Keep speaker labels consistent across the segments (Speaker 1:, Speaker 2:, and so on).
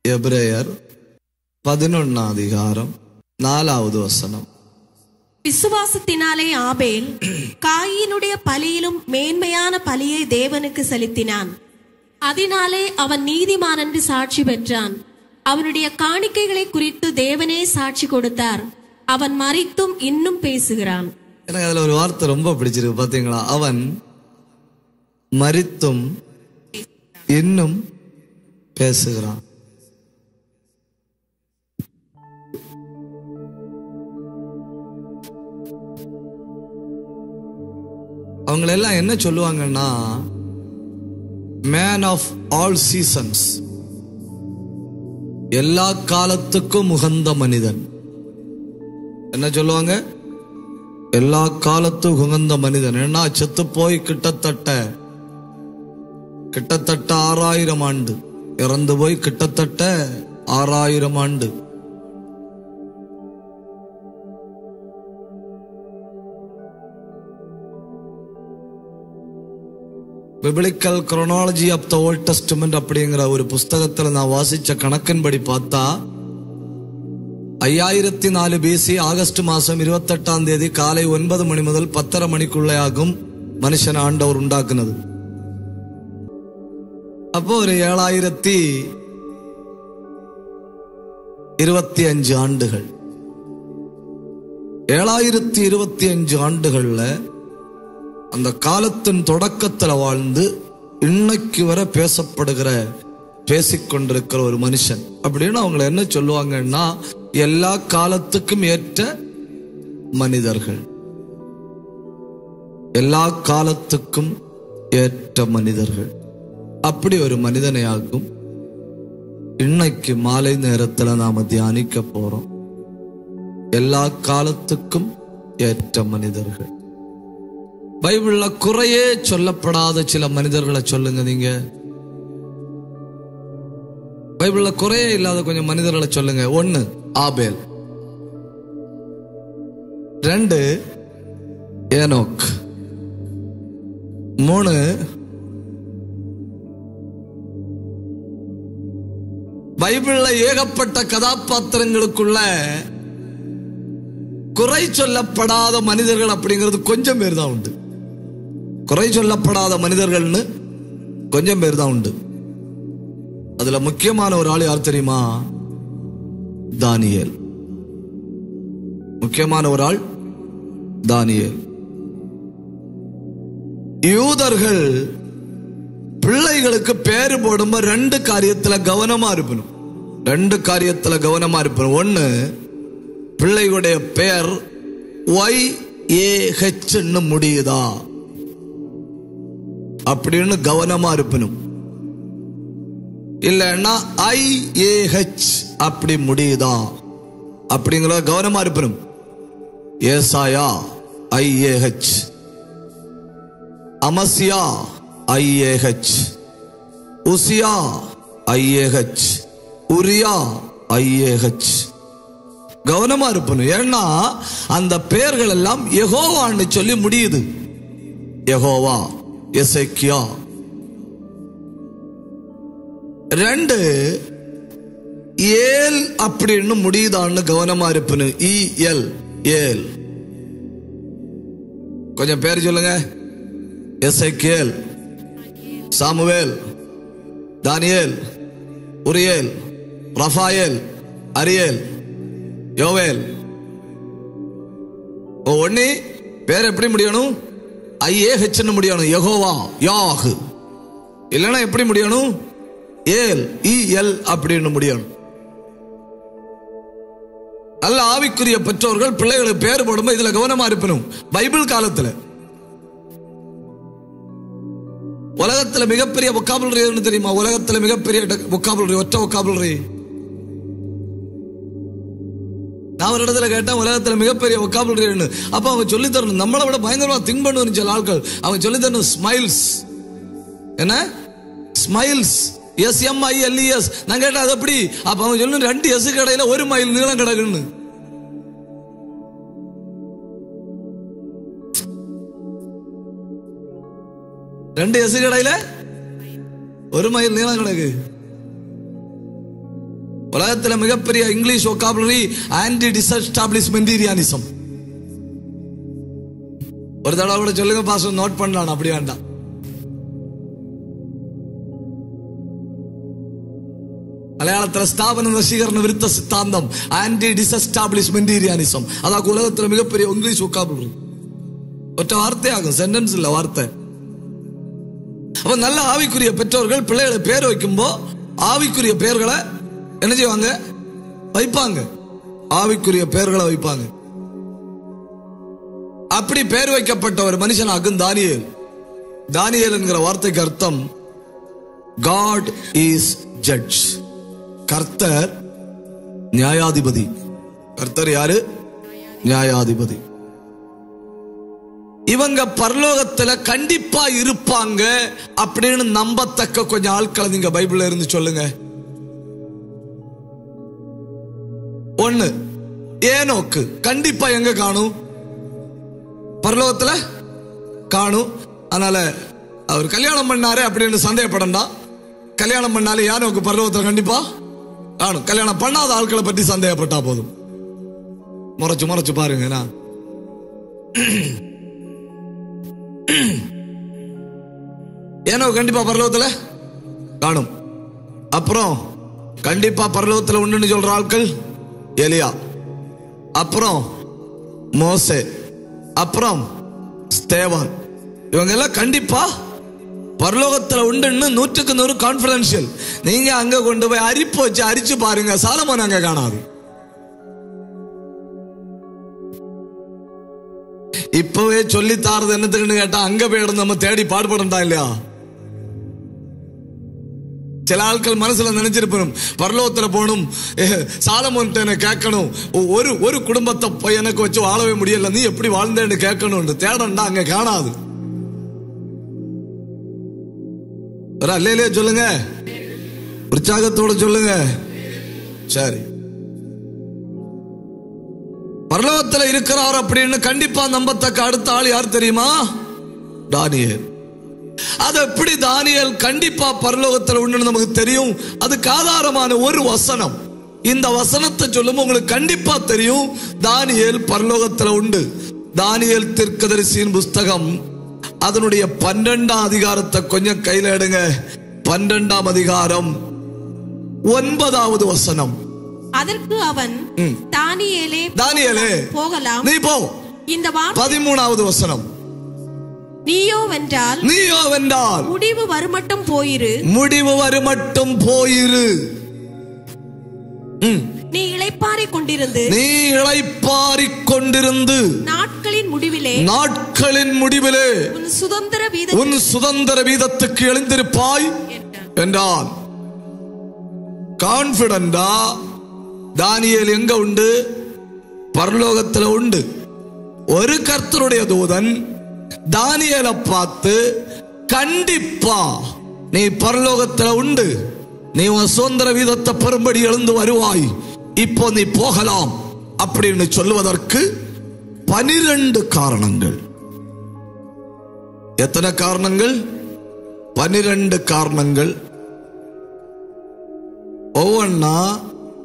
Speaker 1: எபிரேயர் 11:4
Speaker 2: விசுவாசத்தினாலே ஆபேல் காயினுடைய பலியிலும் மேன்மையான பலியை தேவனுக்கு செலுத்தினான். அதனாலே அவன் நீதிமான் என்று சாட்சி பெற்றான். அவனுடைய காணிக்கைகளை குறித்து தேவனே சாட்சி கொடுத்தார். அவன் மரித்தும் இன்னும் பேசுகிறான்.
Speaker 1: எனக்கு அதுல ஒரு வார்த்தை ரொம்ப பிடிச்சிருக்கு பாத்தீங்களா? அவன் மரித்தும் இன்னும் பேசுகிறான். அவங்களெல்லாம் என்ன சொல்லுவாங்கன்னா, மேன் ஆஃப் ஆல் சீசன்ஸ், எல்லா காலத்துக்கும் உகந்த மனிதன். என்ன சொல்லுவாங்க? எல்லா காலத்துக்கும் உகந்த மனிதன். ஏன்னா செத்து போய் கிட்டத்தட்ட 6000 ஆண்டு, இறந்து போய் கிட்டத்தட்ட 6000 ஆண்டு. Biblical chronology of the Old Testament அப்படிங்கிற ஒரு புஸ்தகத்துல நான் வாசிச்ச கணக்கின்படி பார்த்தா 5004 BC ஆகஸ்ட் மாசம் 28 காலை 9 மணி முதல் 10:30 மணிக்குள்ளே ஆகும் மனுஷன் ஆண்டவர் உண்டாக்குனது. அப்போ ஒரு 7025 ஆண்டுகள். 7025 ஆண்டுகள்ல அந்த காலத்தின் தொடக்கத்தில் வாழ்ந்து இன்னைக்கு வர பேசிக்கொண்டிருக்கிற ஒரு மனுஷன் அப்படின்னு அவங்களை என்ன சொல்லுவாங்கன்னா, எல்லா காலத்துக்கும் ஏற்ற மனிதர்கள். எல்லா காலத்துக்கும் ஏற்ற மனிதர்கள். அப்படி ஒரு மனிதனையாகும் இன்னைக்கு மாலை நேரத்தில் நாம தியானிக்க போறோம். எல்லா காலத்துக்கும் ஏற்ற மனிதர்கள். பைபிள்ல குறையே சொல்லப்படாத சில மனிதர்களை சொல்லுங்க. நீங்க பைபிள்ல குறையே இல்லாத கொஞ்சம் மனிதர்களை சொல்லுங்க. 1 ஆபேல், 2 ஏனோக், 3 பைபிள்ல ஏகப்பட்ட கதாபாத்திரங்களுக்குள்ள குறை சொல்லப்படாத மனிதர்கள் அப்படிங்கிறது கொஞ்சம் பேர் தான் உண்டு. குறை சொல்லப்படாத மனிதர்கள்னு கொஞ்சம் பேர் தான் உண்டு. அதுல முக்கியமான ஒரு ஆள் யார் தெரியுமா? தானியேல். முக்கியமான ஒரு ஆள் தானியேல். யூதர்கள் பிள்ளைகளுக்கு பேரு போடும்போது 2 காரியத்துல கவனமா இருக்கணும். 2 காரியத்துல கவனமா இருக்கணும். 1, பிள்ளைகளுடைய பெயர் YAH முடியுதா அப்படின்னு கவனமா இருப்பணும். இல்லைன்னா IAH அப்படி முடியுதா அப்படிங்கிற கவனமா இருப்பணும். ஏசாயா IAH, அமசியா IAH, உசியா IAH, உரியா IAH. கவனமா இருப்பணும். ஏன்னா அந்த பெயர்கள் எல்லாம் யெகோவான்னு சொல்லி முடியுது. யெகோவா, எசேக்கியா. 2 ஏல் அப்படின்னு முடியுதான்னு கவனமா இருப்பணும். EL, ஏல். கொஞ்சம் பேர் சொல்லுங்க. எசேக்கியேல், சாமுவேல், தானியேல், உரியேல், ரஃபாயேல், அரியேல், யோவேல். ஒண்ணு பேர் எப்படி முடியணும்? IAH முடியணும். யெகோவா, யாஹ். இல்லைன்னா எப்படி முடியணும்? ஏல், EL அப்படின்னு முடியணும். நல்ல ஆவிக்குரிய பெற்றோர்கள் பிள்ளைகளுக்கு பேர் போடும்போது இதுல கவனமா இருப்பணும். பைபிள் காலத்துல உலகத்துல மிகப்பெரிய வொக்காபுலரி தெரியுமா? உலகத்துல மிகப்பெரிய வொக்காபுலரி, ஒற்ற வொக்காபுலரி. நான் ஒரு இடத்துல கேட்டேன், உலகத்துல மிகப்பெரிய வொக்காபுலரி. அப்ப அவங்க சொல்லி தரணும், நம்மளை விட பயங்கரமா திங்க் பண்ணுவோம் சில ஆட்கள். அவங்க சொல்லி தரணும் ஸ்மைல்ஸ். என்ன ஸ்மைல்ஸ்? SMILES. நான் கேட்டேன் அது எப்படி? அப்ப அவங்க சொல்லணும் 2 S கடையில 1 மைல் நீளம் கிடக்குன்னு. ரெண்டு எசு கடையில 1 மைல் நீளம் கிடக்கு. உலகத்துல மிகப்பெரிய இங்கிலீஷ் வொக்காபுலரி ஆன்டி டிஸ்எஸ்டாப்ளிஷ்மெண்டீரியானிசம். ஒரு தடவை கூட சொல்லுங்க பாஸ்டர், நோட் பண்ணலாம். அப்படி வேண்டாம். மலையாளத்தில் ஸ்தாபன நசீகரண விருத்த சித்தாந்தம், ஆன்டி டிஸ்எஸ்டாப்ளிஷ்மெண்டீரியானிசம். அதாவது உலகத்துல மிகப்பெரிய இங்கிலீஷ் வொக்காபுலரி. ஒற்ற வார்த்தையாகும், சென்டென்ஸ் இல்ல, வார்த்தை. அப்ப நல்ல ஆவிக்குரிய பெற்றோர்கள் பிள்ளைகளை பேர் வைக்கும்போ ஆவிக்குரிய பெயர்களை என்ன செய்வாங்க? வைப்பாங்க. ஆவிக்குரிய பெயர்களை வைப்பாங்க. அப்படி பெயர் வைக்கப்பட்ட ஒரு மனுஷனாகும் தானியேல். தானியேல் என்கிற வார்த்தைக்கு அர்த்தம் God is judge. கர்த்தர் நியாயாதிபதி. கர்த்தர் யாரு? நியாயாதிபதி. இவங்க பரலோகத்துல கண்டிப்பா இருப்பாங்க அப்படின்னு நம்பத்தக்க கொஞ்சம் ஆட்களை நீங்க பைபிள்ல இருந்து சொல்லுங்க. ஒண்ணு, ஏனோக்கு கண்டிப்பா எங்க காணும்? பரலோகத்துல காணும். அதனால அவர் கல்யாணம் பண்ணாரு அப்படின்னு சந்தேகப்படண்டா. கல்யாணம் பண்ணாலே ஏனோக்கு பரலோகத்துல கண்டிப்பா காணும். கல்யாணம் பண்ணாத ஆட்களை பற்றி சந்தேகப்பட்டா போதும். முறைச்சு முறைச்சு பாருங்க. ஏனோ கண்டிப்பா பரலோகத்துல காணும். அப்புறம் கண்டிப்பா பரலோகத்துல உண்டுன்னு சொல்ற ஆட்கள் எலியா, அப்புறம் மோசே, அப்புறம் ஸ்தேவான். இவங்க எல்லாம் கண்டிப்பா பரலோகத்துல உண்டுன்னு 100க்கு 100 கான்பிடென்ஷியல். நீங்க அங்க கொண்டு போய் அரிப்பு வச்சு அரிச்சு பாருங்க, சாலமோன் அங்க காணாது. இப்பவே சொல்லி தாரது என்னத்துக்குன்னு கேட்டா அங்க போய் நம்ம தேடி பாடுபடா இல்லையா? சில ஆட்கள் மனசுல நினைச்சிருப்போம் பரலோகத்துல போகணும், சாலமோன் கேட்கணும், ஒரு குடும்பத்தை எனக்கு வச்சு வாழவே முடியல, நீ எப்படி வாழ்ந்தேன்னு கேட்கணும். தேடண்டா அங்க காணாது. அல்லையிலே சொல்லுங்க, உற்சாகத்தோட சொல்லுங்க. சரி, பரலோகத்தில் இருக்கிறார் அப்படின்னு கண்டிப்பா நம்பத்தக்க அடுத்த ஆள் யார் தெரியுமா? தானியேல். அது எப்படி தானியேல் கண்டிப்பா பரலோகத்தில் உண்டு நமக்கு தெரியும்? அதுக்கு ஆதாரமான ஒரு வசனம். இந்த வசனத்தை சொல்லும் உங்களுக்கு கண்டிப்பா தெரியும் தானியேல் பரலோகத்தில் உண்டு. தானியேல் தீர்க்கதரிசியின் புஸ்தகம் அதனுடைய 12ஆம் அதிகாரத்தை கொஞ்சம் கையில எடுங்க. 12ஆம் அதிகாரம் 9வது வசனம்.
Speaker 2: அதற்கு அவன், தானியேலே போகலாம்,
Speaker 1: நீ போ.
Speaker 2: இந்த
Speaker 1: 13வது வசனம்.
Speaker 2: நீயோ வென்றால் முடிவு வருமட்டும் போயிரு, முடிவு வருமட்டும் போயிரு. நீ இளைப்பாறிக் கொண்டிருந்து நாட்களின் முடிவிலே உன் சுதந்திர வீதத்துக்கு எழுந்திருப்பாய் என்றான். கான்பிடண்டா தானியேல் எங்க உண்டு? பரலோகத்துல உண்டு. ஒரு கர்த்தருடைய தூதன் தானியேலை பார்த்து, கண்டிப்பா நீ பரலோகத்துல உண்டு, நீ உன் சுதந்திர வீதத்தை பெறும்படி எழுந்து வருவாய், இப்போ நீ போகலாம் அப்படின்னு சொல்லுவதற்கு 12 காரணங்கள். எத்தனை காரணங்கள்? 12 காரணங்கள். ஒவ்வொன்னா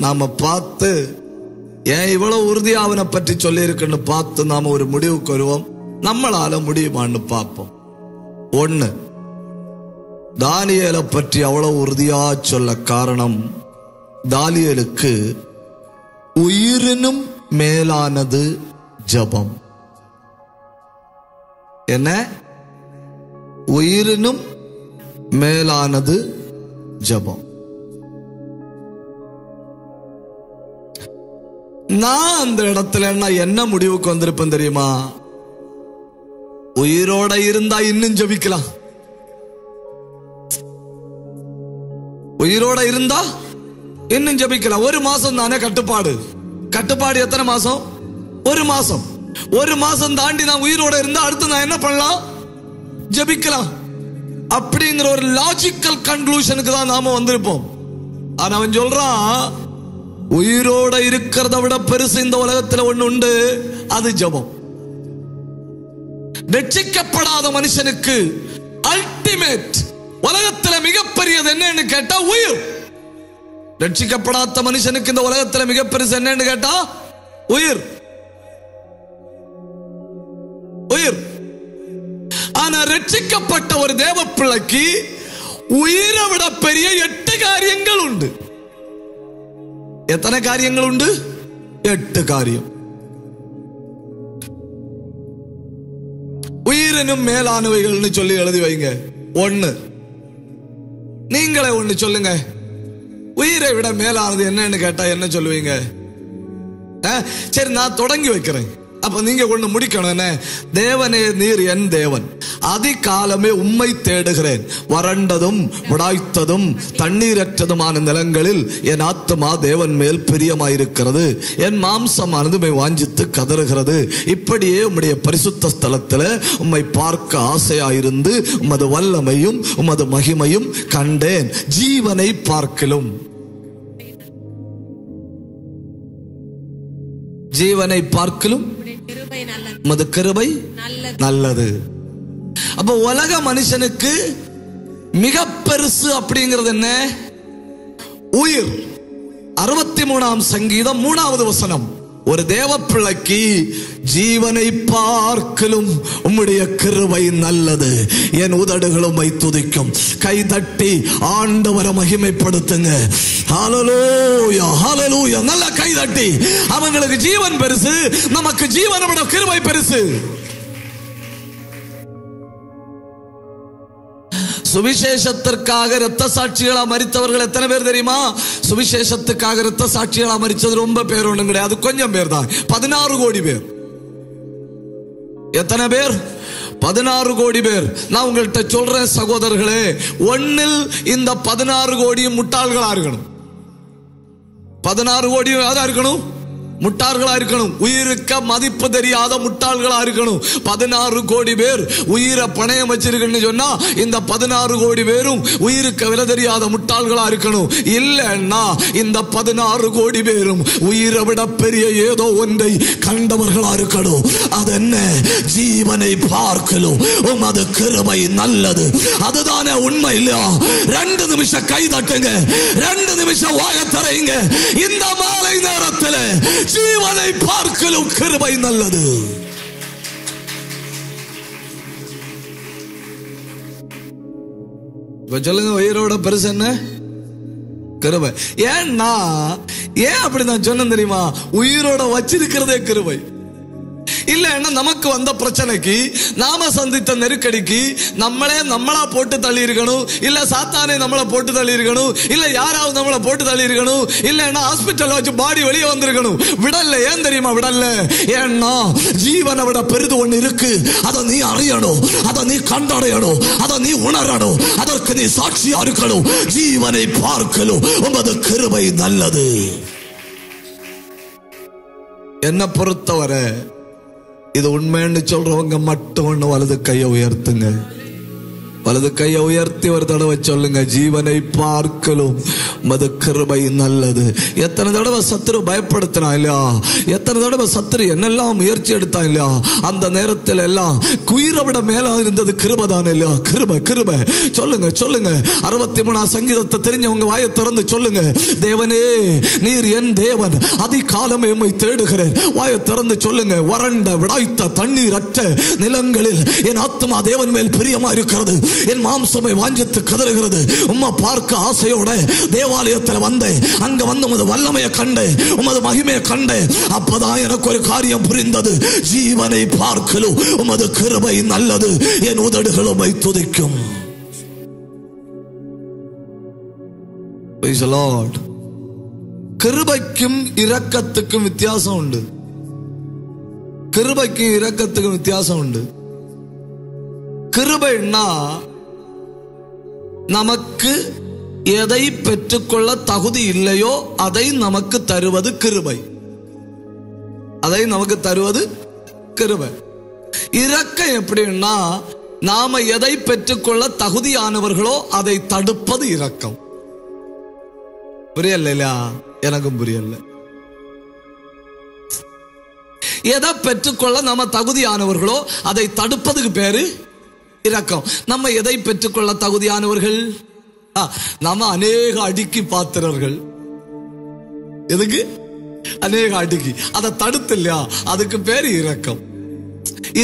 Speaker 2: நாம பார்த்து ஏன் இவ்வளவு உறுதியா அவனை பற்றி சொல்லி இருக்குன்னு பார்த்து நாம ஒரு முடிவுக்கு வருவோம். நம்மளால முடியுமான்னு பார்ப்போம். 1, தானியேலை பற்றி அவ்வளவு உறுதியா சொல்ல காரணம், தானியேலுக்கு உயிரினும் மேலானது ஜெபம். என்ன? உயிரினும் மேலானது ஜெபம். நான் அந்த இடத்துல என்ன முடிவுக்கு வந்திருப்பேன் தெரியுமா? உயிரோட இருந்தா இன்னும் ஜெபிக்கலாம். உயிரோட இருந்தா இன்னும் ஜெபிக்கலாம். 1 மாசம் தானே கட்டுப்பாடு. கட்டுப்பாடு எத்தனை மாசம்? 1 மாசம். 1 மாசம் தாண்டி நான் உயிரோட இருந்தா அடுத்து நான் என்ன பண்ணலாம்? ஜெபிக்கலாம். அப்படிங்கிற ஒரு லாஜிக்கல் கன்க்ளூஷனுக்கு தான் நாம வந்திருப்போம். ஆனா அவன் சொல்றான், உயிரோட இருக்கிறத விட பெருசு இந்த உலகத்துல ஒண்ணு உண்டு, அது ஜெபம். ரட்சிக்கப்படாத மனுஷனுக்கு அல்டிமேட் உலகத்துல மிகப்பெரியது என்னன்னு கேட்டா உயிர்.
Speaker 1: ரட்சிக்கப்படாத மனுஷனுக்கு இந்த உலகத்துல மிக பெருசு என்னன்னு கேட்டா உயிர். உயிர். ஆனா ரட்சிக்கப்பட்ட ஒரு தேவ பிள்ளைக்கு உயிரை விட பெரிய 8 காரியங்கள் உண்டு. எத்தனை காரியங்கள் உண்டு? 8 காரியம். உயிரினும் மேலானவைகள்னு சொல்லி எழுதி வைங்க. 1. நீங்களே 1 சொல்லுங்க. உயிரை விட மேலானது என்னன்னு கேட்டா என்ன சொல்லுவீங்க? சரி, நான் தொடங்கி வைக்கிறேன். அப்ப நீங்க ஒண்ணு முடிக்கணும். என்ன? தேவனே, நீர் என் தேவன், அதிகாலமே உம்மை தேடுகிறேன். வறண்டதும் விடாய்த்ததும் தண்ணீரற்றதுமான நிலங்களில் என் ஆத்துமா தேவன் மேல் பிரியமாயிருக்கிறது. என் மாம்சமானது உம்மை வாஞ்சித்து கதறுகிறது. இப்படியே உம்முடைய பரிசுத்த ஸ்தலத்துல உம்மை பார்க்க ஆசையாயிருந்து உமது வல்லமையும் உமது மகிமையும் கண்டேன். ஜீவனை பார்க்கிலும், ஜீவனை பார்க்கிலும் உமது கிருபை நல்லது. அப்ப உலக மனுஷனுக்கு மிக பெருசு அப்படிங்கிறது என்ன? உயிர். 63ஆம் சங்கீதம் 3வது வசனம். ஒரு தேவ பிள்ளைக்கு ஜீவனை பார்க்கிலும் உம்முடைய கிருபை நல்லது. என் உதடுகளும் உம்மை துதிக்கும். கை தட்டி ஆண்டவரை மகிமைப்படுத்துங்க. ஹல்லேலூயா, ஹல்லேலூயா. நல்ல கை தட்டி. அவங்களுக்கு ஜீவன் பெருசு, நமக்கு ஜீவனை விட கிருபை பெருசு. சுவிசேஷத்திற்காக இரத்த சாட்சிகளா மரித்தவர்கள் எத்தனை பேர் தெரியுமா? சுவிசேஷத்துக்காக இரத்த சாட்சிகளா மரிச்சது ரொம்ப பேர் ஒண்ணும் கிடையாது, கொஞ்சம் பேர் தான். 16 கோடி பேர். எத்தனை பேர்? 16 கோடி பேர். நான் உங்கள்கிட்ட சொல்றேன் சகோதரர்களே, ஒன்னில் இந்த 16 கோடியும் முட்டாள்களா இருக்கணும். 16 கோடியும் யாரா இருக்கணும்? முட்டாள்களா இருக்கணும். உயிருக்கு மதிப்பு தெரியாத முட்டாள்களா இருக்கணும். 16 கோடி பேர் உயிரை பணயம் வச்சிருக்குன்னு சொன்னா இந்த 16 கோடி பேரும் உயிருக்கு விலை தெரியாத முட்டாள்களா இருக்கணும். இல்லன்னா இந்த 16 கோடி பேரும் உயிரை விட பெரிய ஏதோ ஒன்றை கண்டவர்களா இருக்கணும். அது என்ன? ஜீவனை பார்க்கலும் உமது கிருபை நல்லது. அதுதானே உண்மை இல்லையா? 2 நிமிஷம் கை தட்டுங்க, 2 நிமிஷம் வாயை திறங்க. இந்த மாலை நேரத்தில் ஜீவனை பார்க்கலும் கிருபை நல்லது. சொல்லுங்க, உயிரோட பெருசு என்ன? கிருபை. ஏன்னா ஏன் அப்படி நான் சொன்னேன் தெரியுமா? உயிரோட வச்சிருக்கிறதே கிருபை. இல்லன்னா நமக்கு வந்த பிரச்சனைக்கு, நாம சந்தித்த நெருக்கடிக்கு நம்மளா போட்டு தள்ளி இருக்கணும், இல்ல சாத்தானே நம்மளை போட்டு தள்ளி இருக்கணும், இல்ல யாராவது நம்மளை போட்டு தள்ளி இருக்கணும், இல்லன்னா ஹாஸ்பிட்டல் வச்சு பாடி வெளியே வந்திருக்கணும். விடல. ஏன் தெரியுமா விடல? ஏன்னா ஜீவனை விட பெரிது ஒண்ணு இருக்கு. அதை நீ அறியணும், அதை நீ கண்டறியணும், அதை நீ உணரணும், அதற்கு நீ சாட்சியா இருக்கணும். ஜீவனை பார்க்கணும் உமது கிருபை நல்லது. என்ன பொறுத்தவரை இது உண்மைன்னு சொல்றவங்க மட்டும் ஒண்ணு வலது கையை உயர்த்துங்க. வலது கையை உயர்த்தி ஒரு தடவை சொல்லுங்க, ஜீவனை பார்க்கலும் மது கிருபை நல்லது. எத்தனை தடவை சத்துரு பயப்படுத்தினா இல்லையா? எத்தனை தடவை சத்துரு என்னெல்லாம் முயற்சி எடுத்தா இல்லையா? அந்த நேரத்தில் எல்லாம் உயிரை விட மேல இருந்தது கிருபை தானே இல்லையா? கிருபை, கிருபை. சொல்லுங்க, சொல்லுங்க. 63ஆம் சங்கீதத்தை தெரிஞ்சவங்க வாயை திறந்து சொல்லுங்க, தேவனே நீர் என் தேவன், அதிகாலமே உம்மை தேடுகிறேன். வாயை திறந்து சொல்லுங்க, வறண்ட விடாய்த்த தண்ணீர் அற்ற நிலங்களில் என் ஆத்துமா தேவன் மேல் பிரியமா இருக்கிறது. என் மாம்சமை வாஞ்சித்து கதறுகிறது. உம்மை பார்க்க ஆசையோட தேவாலயத்தில் வந்தேன். அங்க வந்து உமது வல்லமையை கண்டேன், உமது மகிமையை கண்டேன். அப்பதான் எனக்கு ஒரு காரியம் புரிந்தது. ஜீவனை பார்க்கலும் உமது கிருபை நல்லது. என் உதடுகள் உம்மை துதிக்கும். Praise the Lord. கிருபைக்கும் இரக்கத்துக்கும் வித்தியாசம் உண்டு. கிருபைக்கும் இரக்கத்துக்கும் வித்தியாசம் உண்டு. கிருபைன்னா நமக்கு எதை பெற்றுக்கொள்ள தகுதி இல்லையோ அதை நமக்கு தருவது கிருபை. அதை நமக்கு தருவது கிருபை. இரக்கம் எப்படின்னா நாம எதை பெற்றுக்கொள்ள தகுதியானவர்களோ அதை தடுப்பது இரக்கம். புரியல? எனக்கும் புரியல. எதை பெற்றுக்கொள்ள நாம தகுதியானவர்களோ அதை தடுப்பதுக்கு பேரு இரக்கம். நம்ம எதை பெற்றுக்கொள்ள தகுதியானவர்கள்? நம்ம அநேக அடிக்கு பாத்திரர்கள், எதுக்கு? அநேக அடிக்கு. அதை தடுத்தில்லையா, அதுக்கு பேரு இரக்கம்.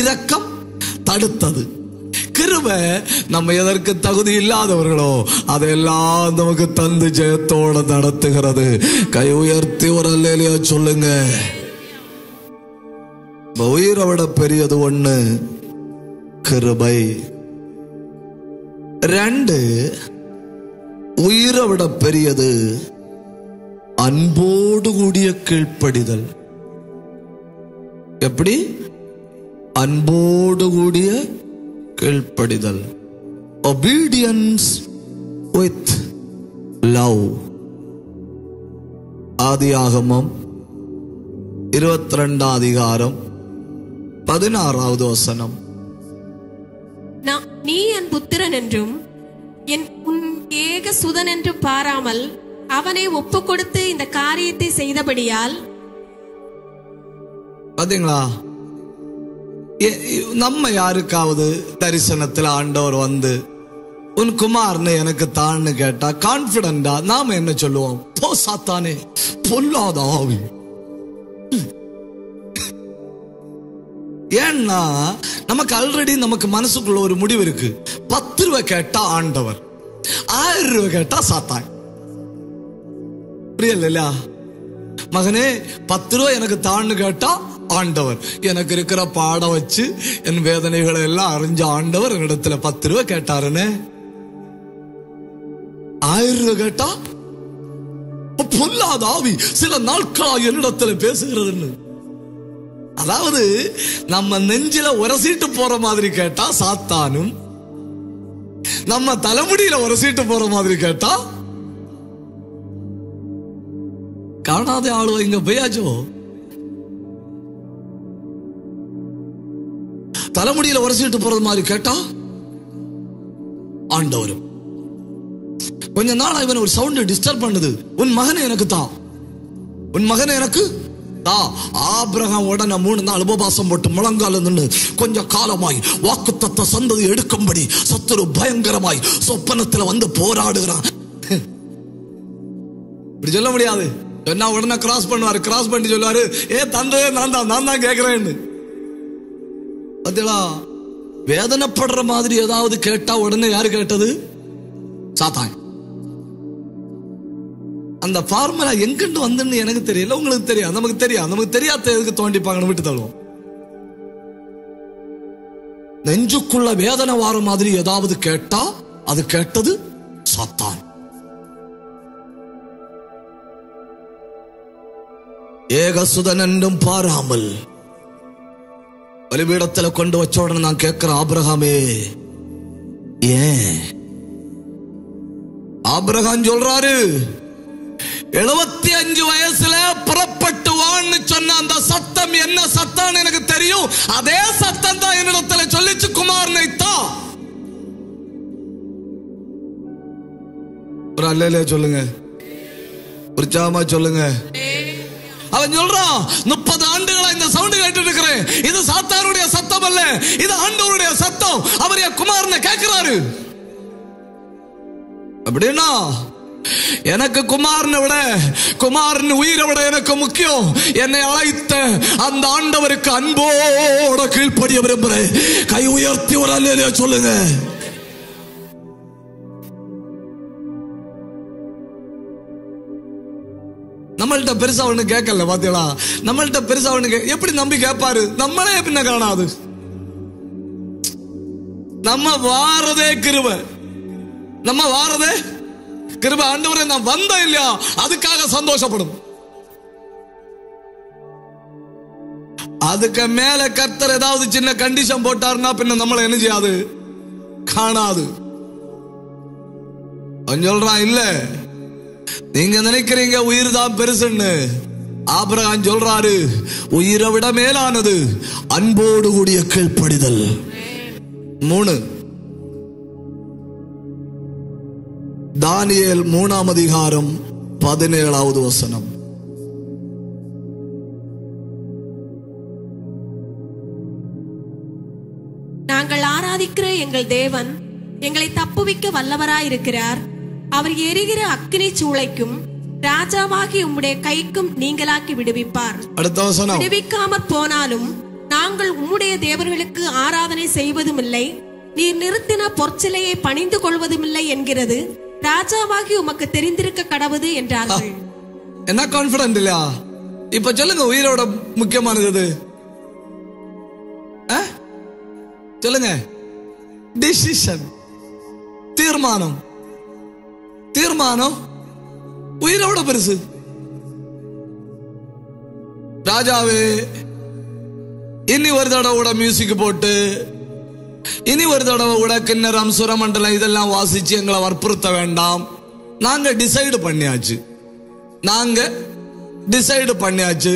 Speaker 1: இரக்கம் தடுத்தது. கிருபை நம்ம எதற்கு தகுதி இல்லாதவர்களோ அதையெல்லாம் நமக்கு தந்து ஜெயத்தோட நடத்துகிறது. கை உயர்த்தி ஒரு அல்லேலூயா சொல்லுங்க. உயிரை விட பெரியது ஒண்ணு கிருபை. 2, உயிரை விட பெரியது அன்போடு கூடிய கீழ்ப்படிதல். எப்படி? அன்போடு கூடிய கீழ்ப்படிதல். obedience with love. ஆதியாகமம் 22 அதிகாரம் 16வது வசனம்.
Speaker 2: நீ என் புத்திரன் என்றும் உன் ஏக சுதன் என்றும் பாராமல் அவனை ஒப்பு கொடுத்து இந்த காரியத்தை செய்தபடியால்.
Speaker 1: பாத்தீங்களா? நம்ம யாருக்காவது தரிசனத்தில் ஆண்டவர் வந்து உன் குமார்னு எனக்கு தான்னு கேட்டா கான்பிடண்டா நாம என்ன சொல்லுவோம்? போ சாத்தானே, பொல்லாத ஆவி. ஏன்னா நமக்கு ஆல்ரெடி நமக்கு மனசுக்குள்ள ஒரு முடிவு இருக்கு. 10 ரூபாய் கேட்டா ஆண்டவர், 1000 ரூபாய் கேட்டா சாத்தான். புரியல? மகனே 10 ரூபாய் எனக்கு தான்னு கேட்டா ஆண்டவர். எனக்கு இருக்கிற பாடம் வச்சு என் வேதனைகளை எல்லாம் அறிஞ்ச ஆண்டவர் என்னிடத்துல 10 ரூபாய் கேட்டாருன்னு. 1000 ரூபாய் கேட்டா பொல்லாத ஆவி சில நாட்களா என்னிடத்துல பேசுகிறதுன்னு. அதாவது நம்ம நெஞ்சில உரசிட்டு போற மாதிரி கேட்டா சாத்தானும், நம்ம தலைமுடியில உரசிட்டு போற மாதிரி கேட்டா காணாத ஆளு இங்க போயாச்சோ. தலைமுடியில உரசிட்டு போறது மாதிரி கேட்டா ஆண்டவரும். கொஞ்ச நாள் இவன் ஒரு சவுண்ட் டிஸ்டர்ப் பண்ணுது. உன் மகனை எனக்கு தான், உன் மகனை எனக்கு தான். ஆபிரகாம் உடனே 3 நாள் உபவாசம் போட்டு முழங்கால நின்று கொஞ்ச காலமாய் வாக்குத்தத்த சந்ததி எடுக்கும்படி சத்துரு பயங்கரமாய் சொப்பனத்துல வந்து போராடுகிறான். இப்படி சொல்ல முடியாது. என்ன உடனே கிராஸ் பண்ணுவாரு. கிராஸ் பண்ணி சொல்லுவாரு, ஏ தந்தையே நான் தான் கேட்கிறேன்னு. பாத்தீங்களா? வேதனைப்படுற மாதிரி ஏதாவது கேட்டா உடனே யாரு கேட்டது? சாத்தான். அந்த ஃபார்முலா எங்கிட்டு வந்துன்னு எனக்கு தெரியல, உங்களுக்கு தெரியாது, நமக்கு தெரியாது. நமக்கு தெரியாத எதுக்கு தோண்டிப்பாங்கன்னு விட்டு தள்ளுவோம். நெஞ்சுக்குள்ள வேதனை வார மாதிரி ஏதாவது கேட்டா அது கேட்டது சாத்தான். ஏகசுதன் என்றும் பாராமல் பலிபீடத்துல கொண்டு வச்ச உடனே நான் கேட்கிறேன், ஆபிரகாமே ஏன்? ஆபிரகாம் சொல்றாரு, 75 வயசுல புறப்பட்டு வான்னு சொன்ன அந்த சத்தம் என்ன சத்தம் எனக்கு தெரியும். அதே சத்தம் தான் என்னிடத்துல சொல்லிச்சு, குமாரனை தான். ஒரு அல்லேலூயா சொல்லுங்க, உற்சாகமா சொல்லுங்க. அவன் சொல்றான், 30 ஆண்டுகளா இந்த சவுண்ட் கேட்டு இருக்கிறேன். இது சாத்தானுடைய சத்தம் அல்ல, இது ஆண்டவருடைய சத்தம். அவர் என் குமாரனை கேட்கிறாரு. அப்படின்னா எனக்கு குமாரனை விட, குமாரன் உயிரை விட எனக்கு முக்கியம். என்னை அழைத்த அந்த ஆண்டவருக்கு அன்போட கீழ்ப்படிய விரும்புறேன். கை உயர்த்தி ஒரு அல்லேலூயா சொல்லுங்க. நம்மள்ட்ட பெருசா ஒண்ணு கேட்கல. பாத்தீங்களா? நம்மள்ட்ட பெருசா ஒண்ணு எப்படி நம்பி கேட்பாரு? நம்மளே பின்ன காணாது. நம்ம வாரதே கிருபை, நம்ம வாரதே கிருபை. ஆண்டவரே நான் வந்தேன் இல்லையா, அதுக்காக சந்தோஷப்படும். அதுக்கு மேல கர்த்தர் ஏதாவது சின்ன கண்டிஷன் போட்டாருன்னா பின்ன நம்மள என்ன செய்யாது? காணாது. சொல்றான், இல்ல நீங்க நினைக்கிறீங்க உயிர் தான் பெருசுன்னு. ஆபிரகாம் சொல்றாரு, உயிரை விட மேலானது அன்போடு கூடிய கீழ்ப்படிதல். 3 தானியேல் 3ஆம் அதிகாரம் 17வது வசனம்.
Speaker 2: நாங்கள் ஆராதிக்கிற எங்கள் தேவன் எங்களை தப்புவிக்க வல்லவராயிருக்கிறார். அவர் எரிகிற அக்கினி சூளைக்கும் ராஜாவாகி உம்முடைய கைக்கும் நீங்களாக்கி விடுவிப்பார்.
Speaker 1: அடுத்த வசனம்.
Speaker 2: விடுவிக்காமற் போனாலும் நாங்கள் உம்முடைய தேவர்களுக்கு ஆராதனை செய்வதும் இல்லை, நீர் நிறுத்தின பொற்சிலையை பணிந்து கொள்வதும் இல்லை என்கிறது ராஜாவாகி உமக்கு தெரிந்திருக்க கடவுது என்றார்கள்.
Speaker 1: என்ன கான்பிடன்ட் இல்லையா? இப்ப சொல்லுங்க, உயிரோட முக்கியமானது சொல்லுங்க. டிசிஷன், தீர்மானம். தீர்மானம் உயிரோட பெருசு. ராஜாவே, இனி ஒரு தடவை கூட மியூசிக் போட்டு, இனி ஒரு தடவை கூட கிண்ணறம் சுரமண்டலம் இதெல்லாம் வாசிச்சு எங்களை வற்புறுத்த வேண்டாம். நாங்க டிசைடு பண்ணியாச்சு.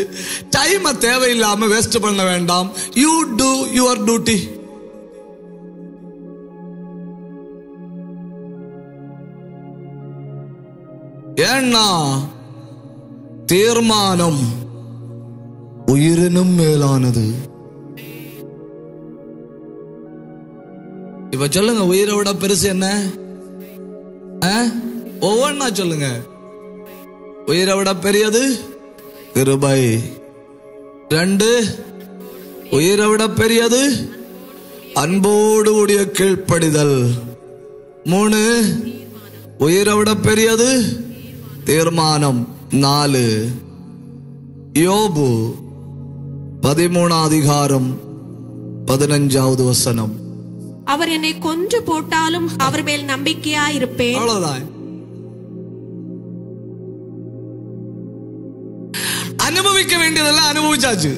Speaker 1: டைம் தேவையில்லாம வேஸ்ட் பண்ண வேண்டாம். You to your duty. ஏன்னா தீர்மானம் உயிரினும் மேலானது. இப்ப சொல்லுங்க, உயிரை விட பெருசு என்ன? ஒவ்வொன்னா சொல்லுங்க. உயிரை விட பெரியது கிருபை. 2, உயிரை விட பெரியது அன்போடு கூடிய கீழ்ப்படிதல். 3, உயிரை விட பெரியது தீர்மானம். 4, யோபு 13 அதிகாரம் 15வது வசனம்.
Speaker 2: அவர் என்னை கொன்று போட்டாலும் அவர் மேல் நம்பிக்கையா இருப்பேன்.
Speaker 1: அவ்வளவுதான். அனுபவிக்க வேண்டியதெல்லாம் அனுபவிச்சாச்சு,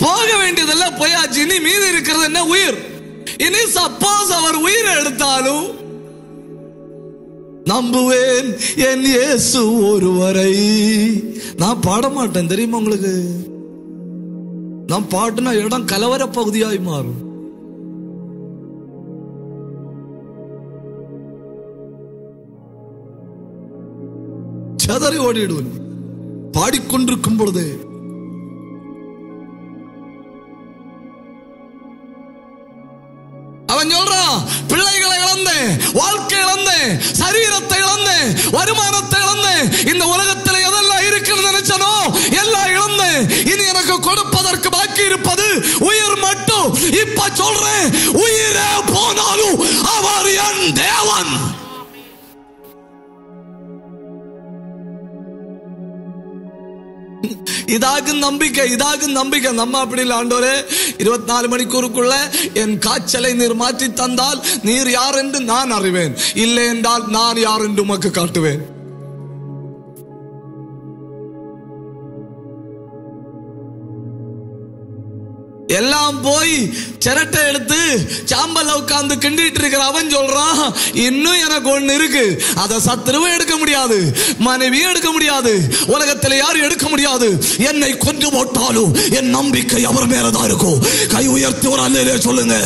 Speaker 1: போக வேண்டியதெல்லாம் போயாச்சு. இனி மீதி இருக்கிறது என்ன? உயிர். இனி சப்போஸ் அவர் உயிரை எடுத்தாலும் நம்புவேன் என் இயேசு ஒருவரை. நான் பாட மாட்டேன், தெரியுமா உங்களுக்கு? நான் பாட்டுனா இடம் கலவர பகுதியாய் மாறும். சதறி ஓடிடுவேன் பாடிக்கொண்டிருக்கும் பொழுது. அவன் சொல்றான், பிள்ளைகளை இழந்தேன், வாழ்க்கை இழந்தேன், சரீரத்தை இழந்தேன், வருமானத்தை இழந்தேன், இந்த உலகத்தில் எதெல்லாம் இருக்குன்னு நினைச்சனோ எல்லாம் இழந்தேன். இனி எனக்கு கொடுப்பதற்கு பாக்கி இருப்பது உயிர் மட்டும். இப்ப சொல்றேன், உயிரே போனாலும் அவர் என் தேவன். இதாகும் நம்பிக்கை. நம்ம அப்படி இல்ல. ஆண்டவரே, 24 மணிக்கூருக்குள்ள என் காய்ச்சலை நீர் மாற்றி தந்தால் நீர் யார் என்று நான் அறிவேன், இல்லை என்றால் நான் யார் என்று உமக்கு காட்டுவேன். எல்லாம் போய் சிரட்டை எடுத்து சாம்பல்ல உட்கார்ந்து கிண்டிட்டு இருக்கிற அவன் சொல்றான், இன்னும் எனக்கு ஒண்ணு இருக்கு, அதை சத்துருவும் எடுக்க முடியாது, மனைவியும் எடுக்க முடியாது, உலகத்தில் யாரும் எடுக்க முடியாது. என்னை கொன்று போட்டாலும் என் நம்பிக்கை அவர் மேலதான் இருக்கும். கை உயர்த்தி ஒரு அல்லேலூயா சொல்லுங்க.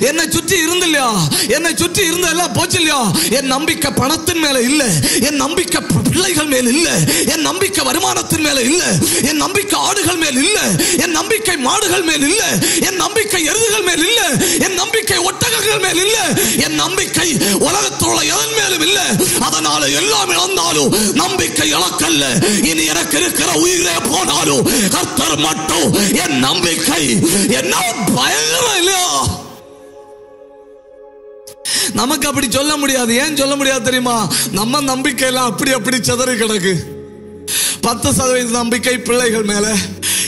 Speaker 1: என்னை சுற்றி இருந்தில்லையா, என்னை சுற்றி இருந்த எல்லாம் போச்சு இல்லையா. என் நம்பிக்கை பணத்தின் மேல இல்ல, என் நம்பிக்கை பிள்ளைகள் மேல் இல்ல, என் நம்பிக்கை வருமானத்தின் மேல இல்ல, என் நம்பிக்கை ஆடுகள் மேல் இல்ல, என் நம்பிக்கை மாடுகள் மேல் இல்ல, என் நம்பிக்கை எருதுகள் மேல் இல்ல, என் நம்பிக்கை ஒட்டகங்கள் மேல் இல்ல, என் நம்பிக்கை உலகத்தோட எதன் மேலும் இல்ல. அதனால எல்லாம் இழந்தாலும் நம்பிக்கை இழக்கல்ல. இனி எனக்கு இருக்கிற உயிரே போனாலும் கர்த்தர் மட்டும் என் நம்பிக்கை. என்ன பயங்கரம் இல்லையா? நமக்கு அப்படி சொல்ல முடியாது. ஏன் சொல்ல முடியாது தெரியுமா? நம்ம நம்பிக்கை எல்லாம் அப்படி சிதறி கிடக்கு. 10% நம்பிக்கை பிள்ளைகள் மேல,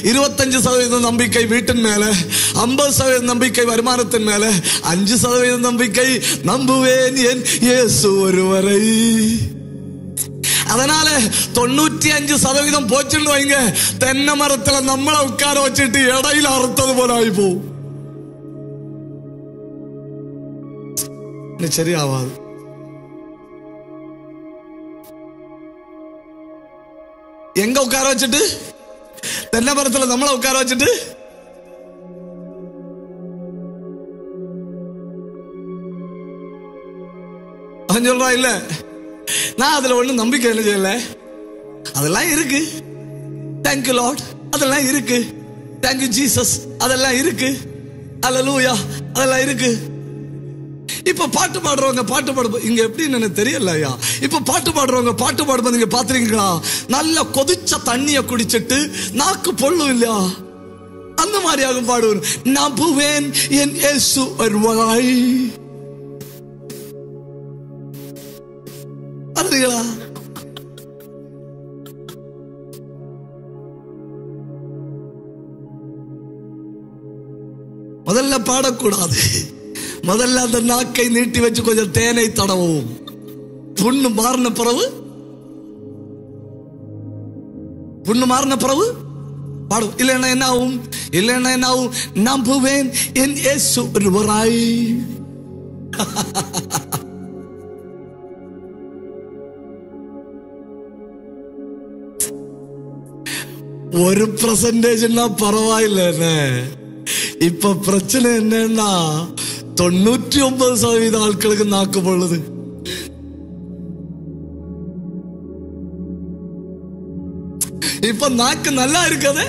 Speaker 1: 25% நம்பிக்கை வீட்டின் மேல, 50% நம்பிக்கை வருமானத்தின் மேல, 5% நம்பிக்கை நம்புவேன் என் இயேசு ஒருவரை. அதனால 95% போச்சுன்னு வைங்க, தென்னை மரத்துல நம்மளை உட்கார வச்சுட்டு இடையில அறுத்தது போல ஆயிப்போ. சரியாவாது. எங்க உட்கார வச்சுட்டு? தென்னை மரத்துல நம்மள உட்கார வச்சுட்டு அவன் சொல்றான், இல்ல நான் அதுல ஒண்ணு நம்பிக்கை என்ன செய்யல. அதெல்லாம் இருக்கு, தேங்க்யூ லார்ட், அதெல்லாம் இருக்கு, தேங்க்யூ ஜீசஸ், அதெல்லாம் இருக்கு, அல்லேலூயா, அதெல்லாம் இருக்கு. இப்ப பாட்டு பாடுறவங்க பாட்டு பாடு இங்க எப்படின்னு எனக்கு தெரியலையா. இப்ப பாட்டு பாடுறவங்க பாட்டு பாடும்போது நீங்க பாத்துறீங்களா, நல்ல கொதிச்ச தண்ணிய குடிச்சிட்டு நாக்கு பொல்லும் இல்லையா, அந்த மாதிரியாக பாடுவேன். நம்புவேன் என் இயேசு வருவாய். பாருங்களா, முதல்ல பாடக்கூடாது, முதல்ல அந்த நாக்கை நீட்டி வச்சு கொஞ்சம் தேனை தடவும். புண்ணு மாறின பிறகு பாடும். இல்லைன்னா என்ன ஆகும், இல்லைன்னா என்ன ஆகும், நம்புவேன் என் இயேசு வருவாய். ஒரு %ன்னா பரவாயில்ல. இப்ப பிரச்சனை என்னன்னா 99% ஆட்களுக்கு நாக்கு பொழுது. இப்ப நாக்கு நல்லா இருக்காது,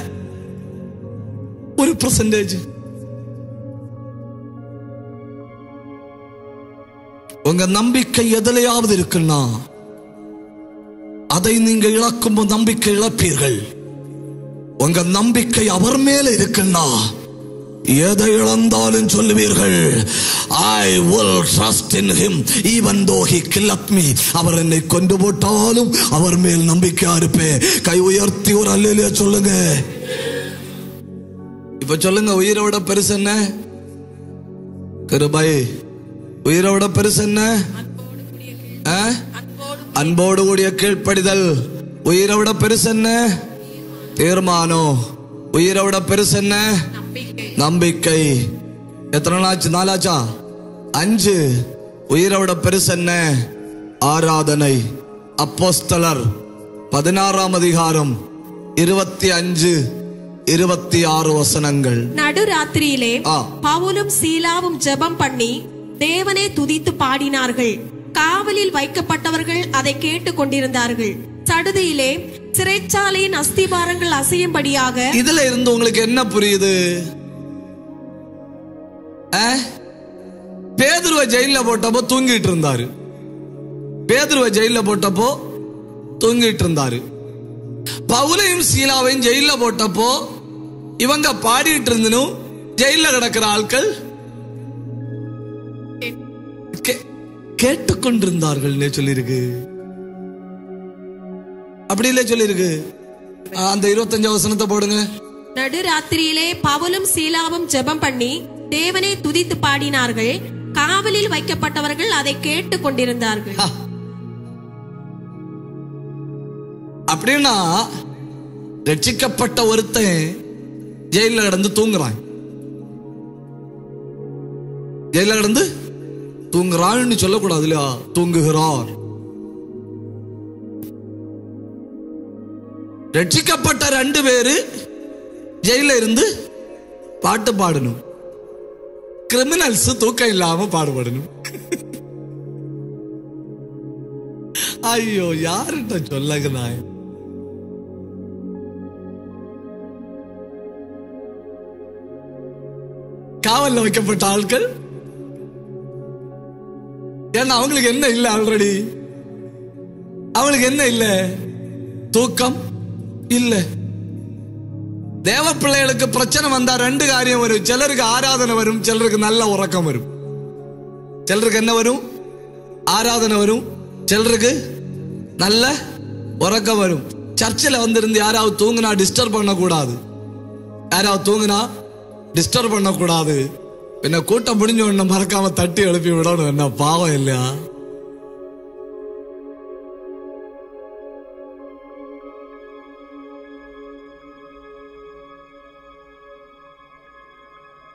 Speaker 1: ஒரு %. உங்க நம்பிக்கை எதிலையாவது இருக்குன்னா அதை நீங்க இழக்கும் நம்பிக்கை இழப்பீர்கள். உங்க நம்பிக்கை அவர் மேல இருக்குன்னா எதை இழந்தாலும் சொல்லுவீர்கள், I will trust in him even though he killeth me. அவர் என்னை கொண்டு போட்டாலும் அவர் மேல் நம்பிக்கையா இருப்பேன். கை உயர்த்தி ஒரு அல்லேலூயா சொல்லுங்க. இப்ப சொல்லுங்க, உயிரை விட பெருசு என்ன? கிருபை. உயிரை விட பெருசு என்ன? அன்போடு கூடிய கீழ்ப்படிதல். உயிரை விட பெருசு என்ன? தீர்மானம். உயிரை விட பெருசு என்ன? நம்பிக்கை. எத்தனை நாளாச்சு? 4 5. உயிரை விட பெருசு என்ன? ஆராதனை. அப்போஸ்தலர் 16ஆம் அதிகாரம் 25 26 வசனங்கள்.
Speaker 2: நடுராத்திரியிலே பவுலும் சீலாவும் ஜெபம் பண்ணி தேவனை துதித்து பாடினார்கள். காவலில் வைக்கப்பட்டவர்கள் அதை கேட்டு கொண்டிருந்தார்கள். சடுதியிலே சிறைச்சாலையின் அஸ்திபாரங்கள் அசையும்படியாக.
Speaker 1: இதுல இருந்து உங்களுக்கு என்ன புரியுது? பேதுருவை ஜெயில போட்டப்போ தூங்கிட்டு இருந்தாரு. பேதுருவை ஜெயில போட்டப்போ தூங்கிட்டு இருந்தாரு. பவுலையும் சீலாவையும் ஜெயில போட்டப்போ இவங்க பாடிட்டு இருந்தனும் ஜெயில கிடக்கிற ஆட்கள் கேட்டுக்கொண்டிருந்தார்கள் சொல்லிருக்கு. அப்படி இல்ல சொல்லிருக்கு. அந்த 25 வசனத்தை போடுங்க.
Speaker 2: நடுராத்திரியிலே பவுலும் சீலாவும் ஜெபம் பண்ணி தேவனை துதித்து பாடினார்கள். காவலில் வைக்கப்பட்டவர்கள் அதை கேட்டு கொண்டிருந்தார்கள்.
Speaker 1: அப்படின்னா ரட்சிக்கப்பட்ட ஒருத்தன் ஜெயில கிடந்து தூங்குறான். ஜெயில கிடந்து தூங்குறான்னு சொல்லக்கூடாது இல்லையா? தூங்குகிறார். ரட்சிக்கப்பட்ட 2 பேரு ஜெயில இருந்து பாட்டு பாடணும். கிரிமினல்ஸ் தூக்கம் இல்லாம பாடுபடணும். ஐயோ, யாருட்ட சொல்லுங்க. நான் காவல்ல வைக்கப்பட்ட ஆட்கள், ஏன்னா அவங்களுக்கு என்ன இல்ல, ஆல்ரெடி அவங்களுக்கு என்ன இல்ல, தூக்கம் இல்ல. தேவ பிள்ளைகளுக்கு பிரச்சனை வந்தா 2 காரியம் வரும். சிலருக்கு ஆராதனை வரும், சிலருக்கு நல்ல உறக்கம் வரும். சிலருக்கு என்ன வரும்? ஆராதனை வரும், சிலருக்கு நல்ல உறக்கம் வரும். சர்ச்சில் வந்திருந்து யாராவது தூங்குனா டிஸ்டர்ப் பண்ணக்கூடாது. யாராவது தூங்குனா டிஸ்டர்ப் பண்ணக்கூடாது. என்ன கூட்டம் முடிஞ்ச உடனே மறக்காம தட்டி எழுப்பி விடணும். என்ன பாவம் இல்லையா?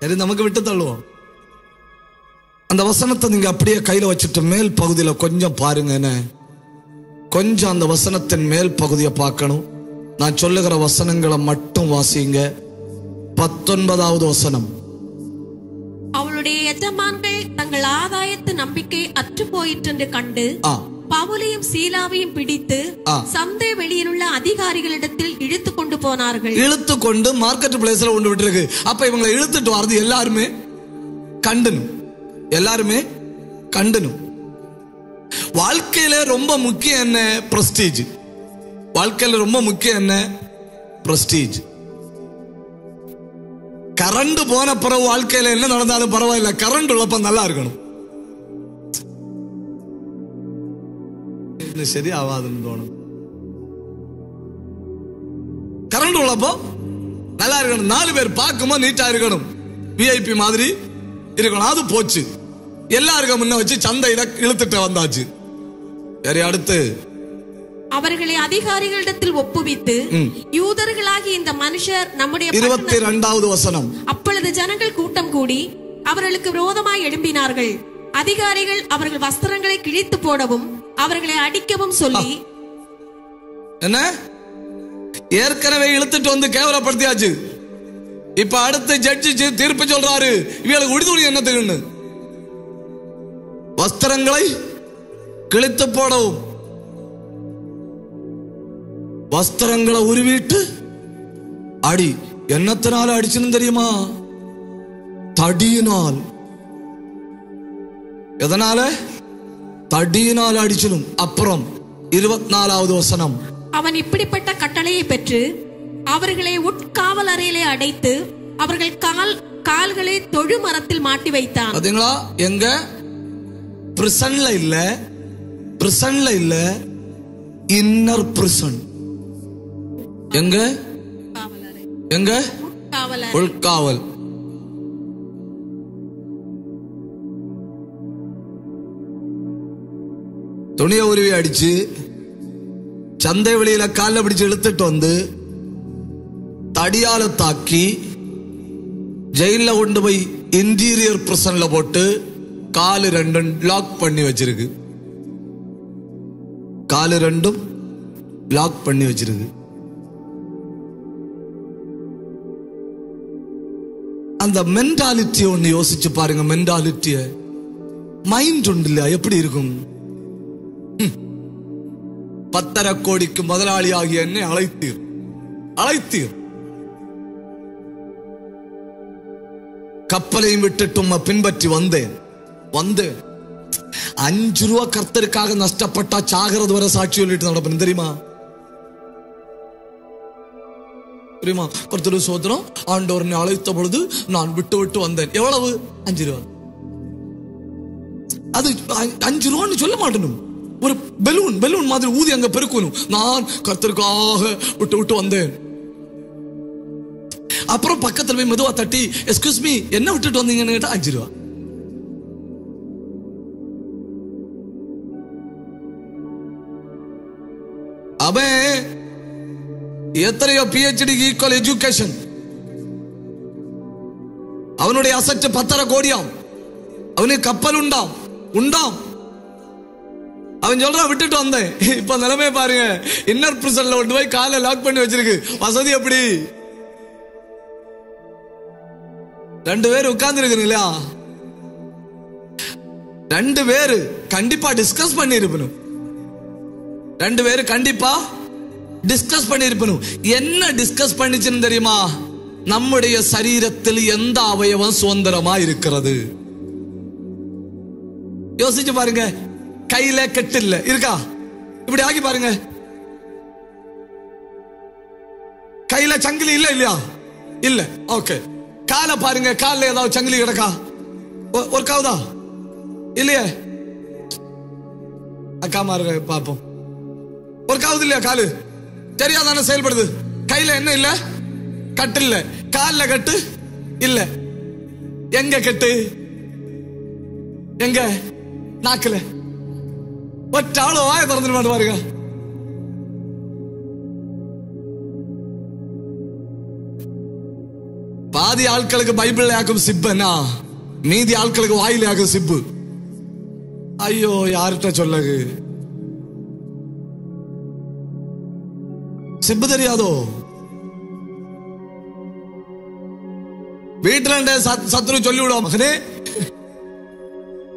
Speaker 1: சரி, நமக்கு விட்டு தள்ளுவோம். அந்த வசனத்தை நீங்க அப்படியே கையில வச்சுட்டு மேல் பகுதியில கொஞ்சம் பாருங்க. என்ன கொஞ்சம் அந்த வசனத்தின் மேல் பகுதியை பார்க்கணும். நான் சொல்லுகிற வசனங்களை மட்டும் வாசிங்க. 19வது வசனம்.
Speaker 2: அவளுடைய எஜமான்கள் தங்கள் ஆதாயத்து நம்பிக்கை அற்று போயிற்று கண்டு பவுலையும் சீலாவையும் பிடித்து சந்தை வெளியில் உள்ள அதிகாரிகளிடத்தில் இழுத்து கொண்டு போனார்கள்.
Speaker 1: இழுத்து கொண்டு மார்க்கெட் பிளேஸ்ல கொண்டு விட்டு இருக்கு. அப்ப இவங்களை இழுத்துட்டு வரது எல்லாருமே கண்டனும், எல்லாருமே கண்டனும். வாழ்க்கையில ரொம்ப முக்கியம் என்ன? பிரஸ்டீஜ். வாழ்க்கையில ரொம்ப முக்கியம் என்ன? பிரஸ்டீஜ். கரண்ட் போன பிறகு வாழ்க்கையில என்ன நடந்தாலும் பரவாயில்ல, கரண்ட் உள்ளப்ப நல்லா இருக்கணும். சரி ஆகாதுன்னு தோணும். கரண்ட் உள்ளப்போ நல்லா இருக்கணும், 4 பேர் பார்க்கும்போது நீட்டா இருக்கணும், விஐபி மாதிரி இருக்கணும். அது போச்சு, எல்லாருக்கும் முன்ன வச்சு சந்தையில இழுத்துட்டு வந்தாச்சு. சரி, அடுத்து
Speaker 2: அவர்களை அதிகாரிகளிடத்தில் ஒப்புவித்து, யூதர்களாகி இந்த மனுஷர் நம்முடைய
Speaker 1: 22வது வசனம்.
Speaker 2: அப்பொழுது ஜனங்கள் கூட்டம் கூடி அவர்களுக்கு விரோதமாய் எழும்பினார்கள். அதிகாரிகள் அவர்கள் வஸ்திரங்களை கிழித்து போடவும் அவர்களை அடிக்கவும் சொல்லி,
Speaker 1: என்ன ஏற்கனவே இழுத்துட்டு வந்து கேவலப்படுத்தியாச்சு. இப்ப அடுத்து ஜட்ஜி தீர்ப்பு சொல்றாரு, இவங்களுக்கு உறுதுணி என்ன தெரியும்? வஸ்திரங்களை கிழித்து போடவும், வஸ்திரங்களை உருவிட்டு அடி. என்னத்தினால அடிச்சுன்னு தெரியுமா? தடியினால். எதனால? தடியினால் அடிச்சனும். அப்புறம் 24வது வசனம்.
Speaker 2: அவன் இப்படிப்பட்ட கட்டளையை பெற்று அவர்களை உட்காவல் அறையிலே அடைத்து அவர்கள் கால்களை தொழு மரத்தில் மாட்டி வைத்தான்.
Speaker 1: பாத்தீங்களா? எங்க? பிரிசன்ல இல்ல, பிரிசன்ல இல்ல, இன்னர் பிரிசன். எங்க? எங்க? உள்காவல். துணிய உருவி அடிச்சு சந்தை வெளியில கால பிடிச்சு இழுத்துட்டு வந்து தடியால தாக்கி ஜெயில கொண்டு போய் இன்டீரியர் பிரிசன்ல போட்டு காலு 2 லாக் பண்ணி வச்சிருக்கு. காலு 2 லாக் பண்ணி வச்சிருக்கு. அந்த மென்டாலிட்டி ஒன்னு யோசிச்சு பாருங்க. மென்டாலிட்டிய, மைண்ட் உண்டு இல்லையா, எப்படி இருக்கும்? 10.5 கோடிக்கு முதலாளி ஆகிய என்னை அழைத்தீர். கப்பலையும் விட்டுட்டு பின்பற்றி வந்தேன். 5 ரூபா கர்த்தருக்காக நஷ்டப்பட்டா சாகிறது வரை சாட்சி சொல்லிட்டு நடப்பேன். தெரியுமா? கர்த்தரு சோதரம், ஆண்டவரை அழைத்த பொழுது நான் விட்டு வந்தேன். எவ்வளவு? 5 ரூபா. அது 5 ரூபான்னு சொல்ல மாட்டேனும். ஒரு பெலூன் மாதிரி ஊதி அங்க பெருக்கணும். நான் கர்த்தருக்காக விட்டு வந்தேன். அப்புறம் பக்கத்துல போய் மெதுவா தட்டி, எக்ஸ்கியூஸ் மீ, என்ன விட்டுட்டு வந்தீங்கன்னு கேட்டா 5 ரூபா. அவன் எத்தனையோ PhD ஈக்குவல் எஜுகேஷன். அவனுடைய அசட் 10.5 கோடியாம். அவனுக்கு கப்பல் உண்டாம். அவன் சொல்றான் விட்டுட்டு வந்தேன். இப்ப நிலைமை பாருங்க, இன்னர் பிரிசன்ல கொண்டு போய் காலை லாக் பண்ணி வச்சிருக்கு. வசதி எப்படி? 2 பேர் உட்கார்ந்து இருக்கிறீங்களா? 2 பேரு கண்டிப்பா டிஸ்கஸ் பண்ணி இருப்பணும். 2 பேரு கண்டிப்பா டிஸ்கஸ் பண்ணி இருப்பணும். என்ன டிஸ்கஸ் பண்ணிச்சுன்னு தெரியுமா? நம்முடைய சரீரத்தில் எந்த அவயவம் சுதந்திரமா இருக்கிறது? யோசிச்சு பாருங்க. கையில கெட்டு இல்ல இருக்கா? இப்படி ஆகி பாருங்க. கையில சங்கிலி இல்லையா? இல்ல. ஓகே. காலை பாருங்க, காலில் ஏதாவது சங்கிலி கிடக்கா? ஒர்க் ஆகுதா? இல்லையே. அக்கா மாருங்க பாப்போம். ஒர்க் ஆகுது இல்லையா? காலு தெரியாதானே செயல்படுது. கையில என்ன இல்ல? கட்டு இல்ல. காலில் கட்டு இல்ல. எங்க கட்டு? எங்க? நாக்குல. ஒற்றாளோ வாய திறந்துட்டு பாருங்க. பாதி ஆட்களுக்கு பைபிள் ஆக்கும் சிப்பனா, மீதி ஆட்களுக்கு வாயில ஆக்கும் சிப்பு. ஐயோ, யார்கிட்ட சொல்லகு? சிப்பு தெரியாதோ? வீட்டுல சத்துரு சொல்லி விடுவோம், மகனே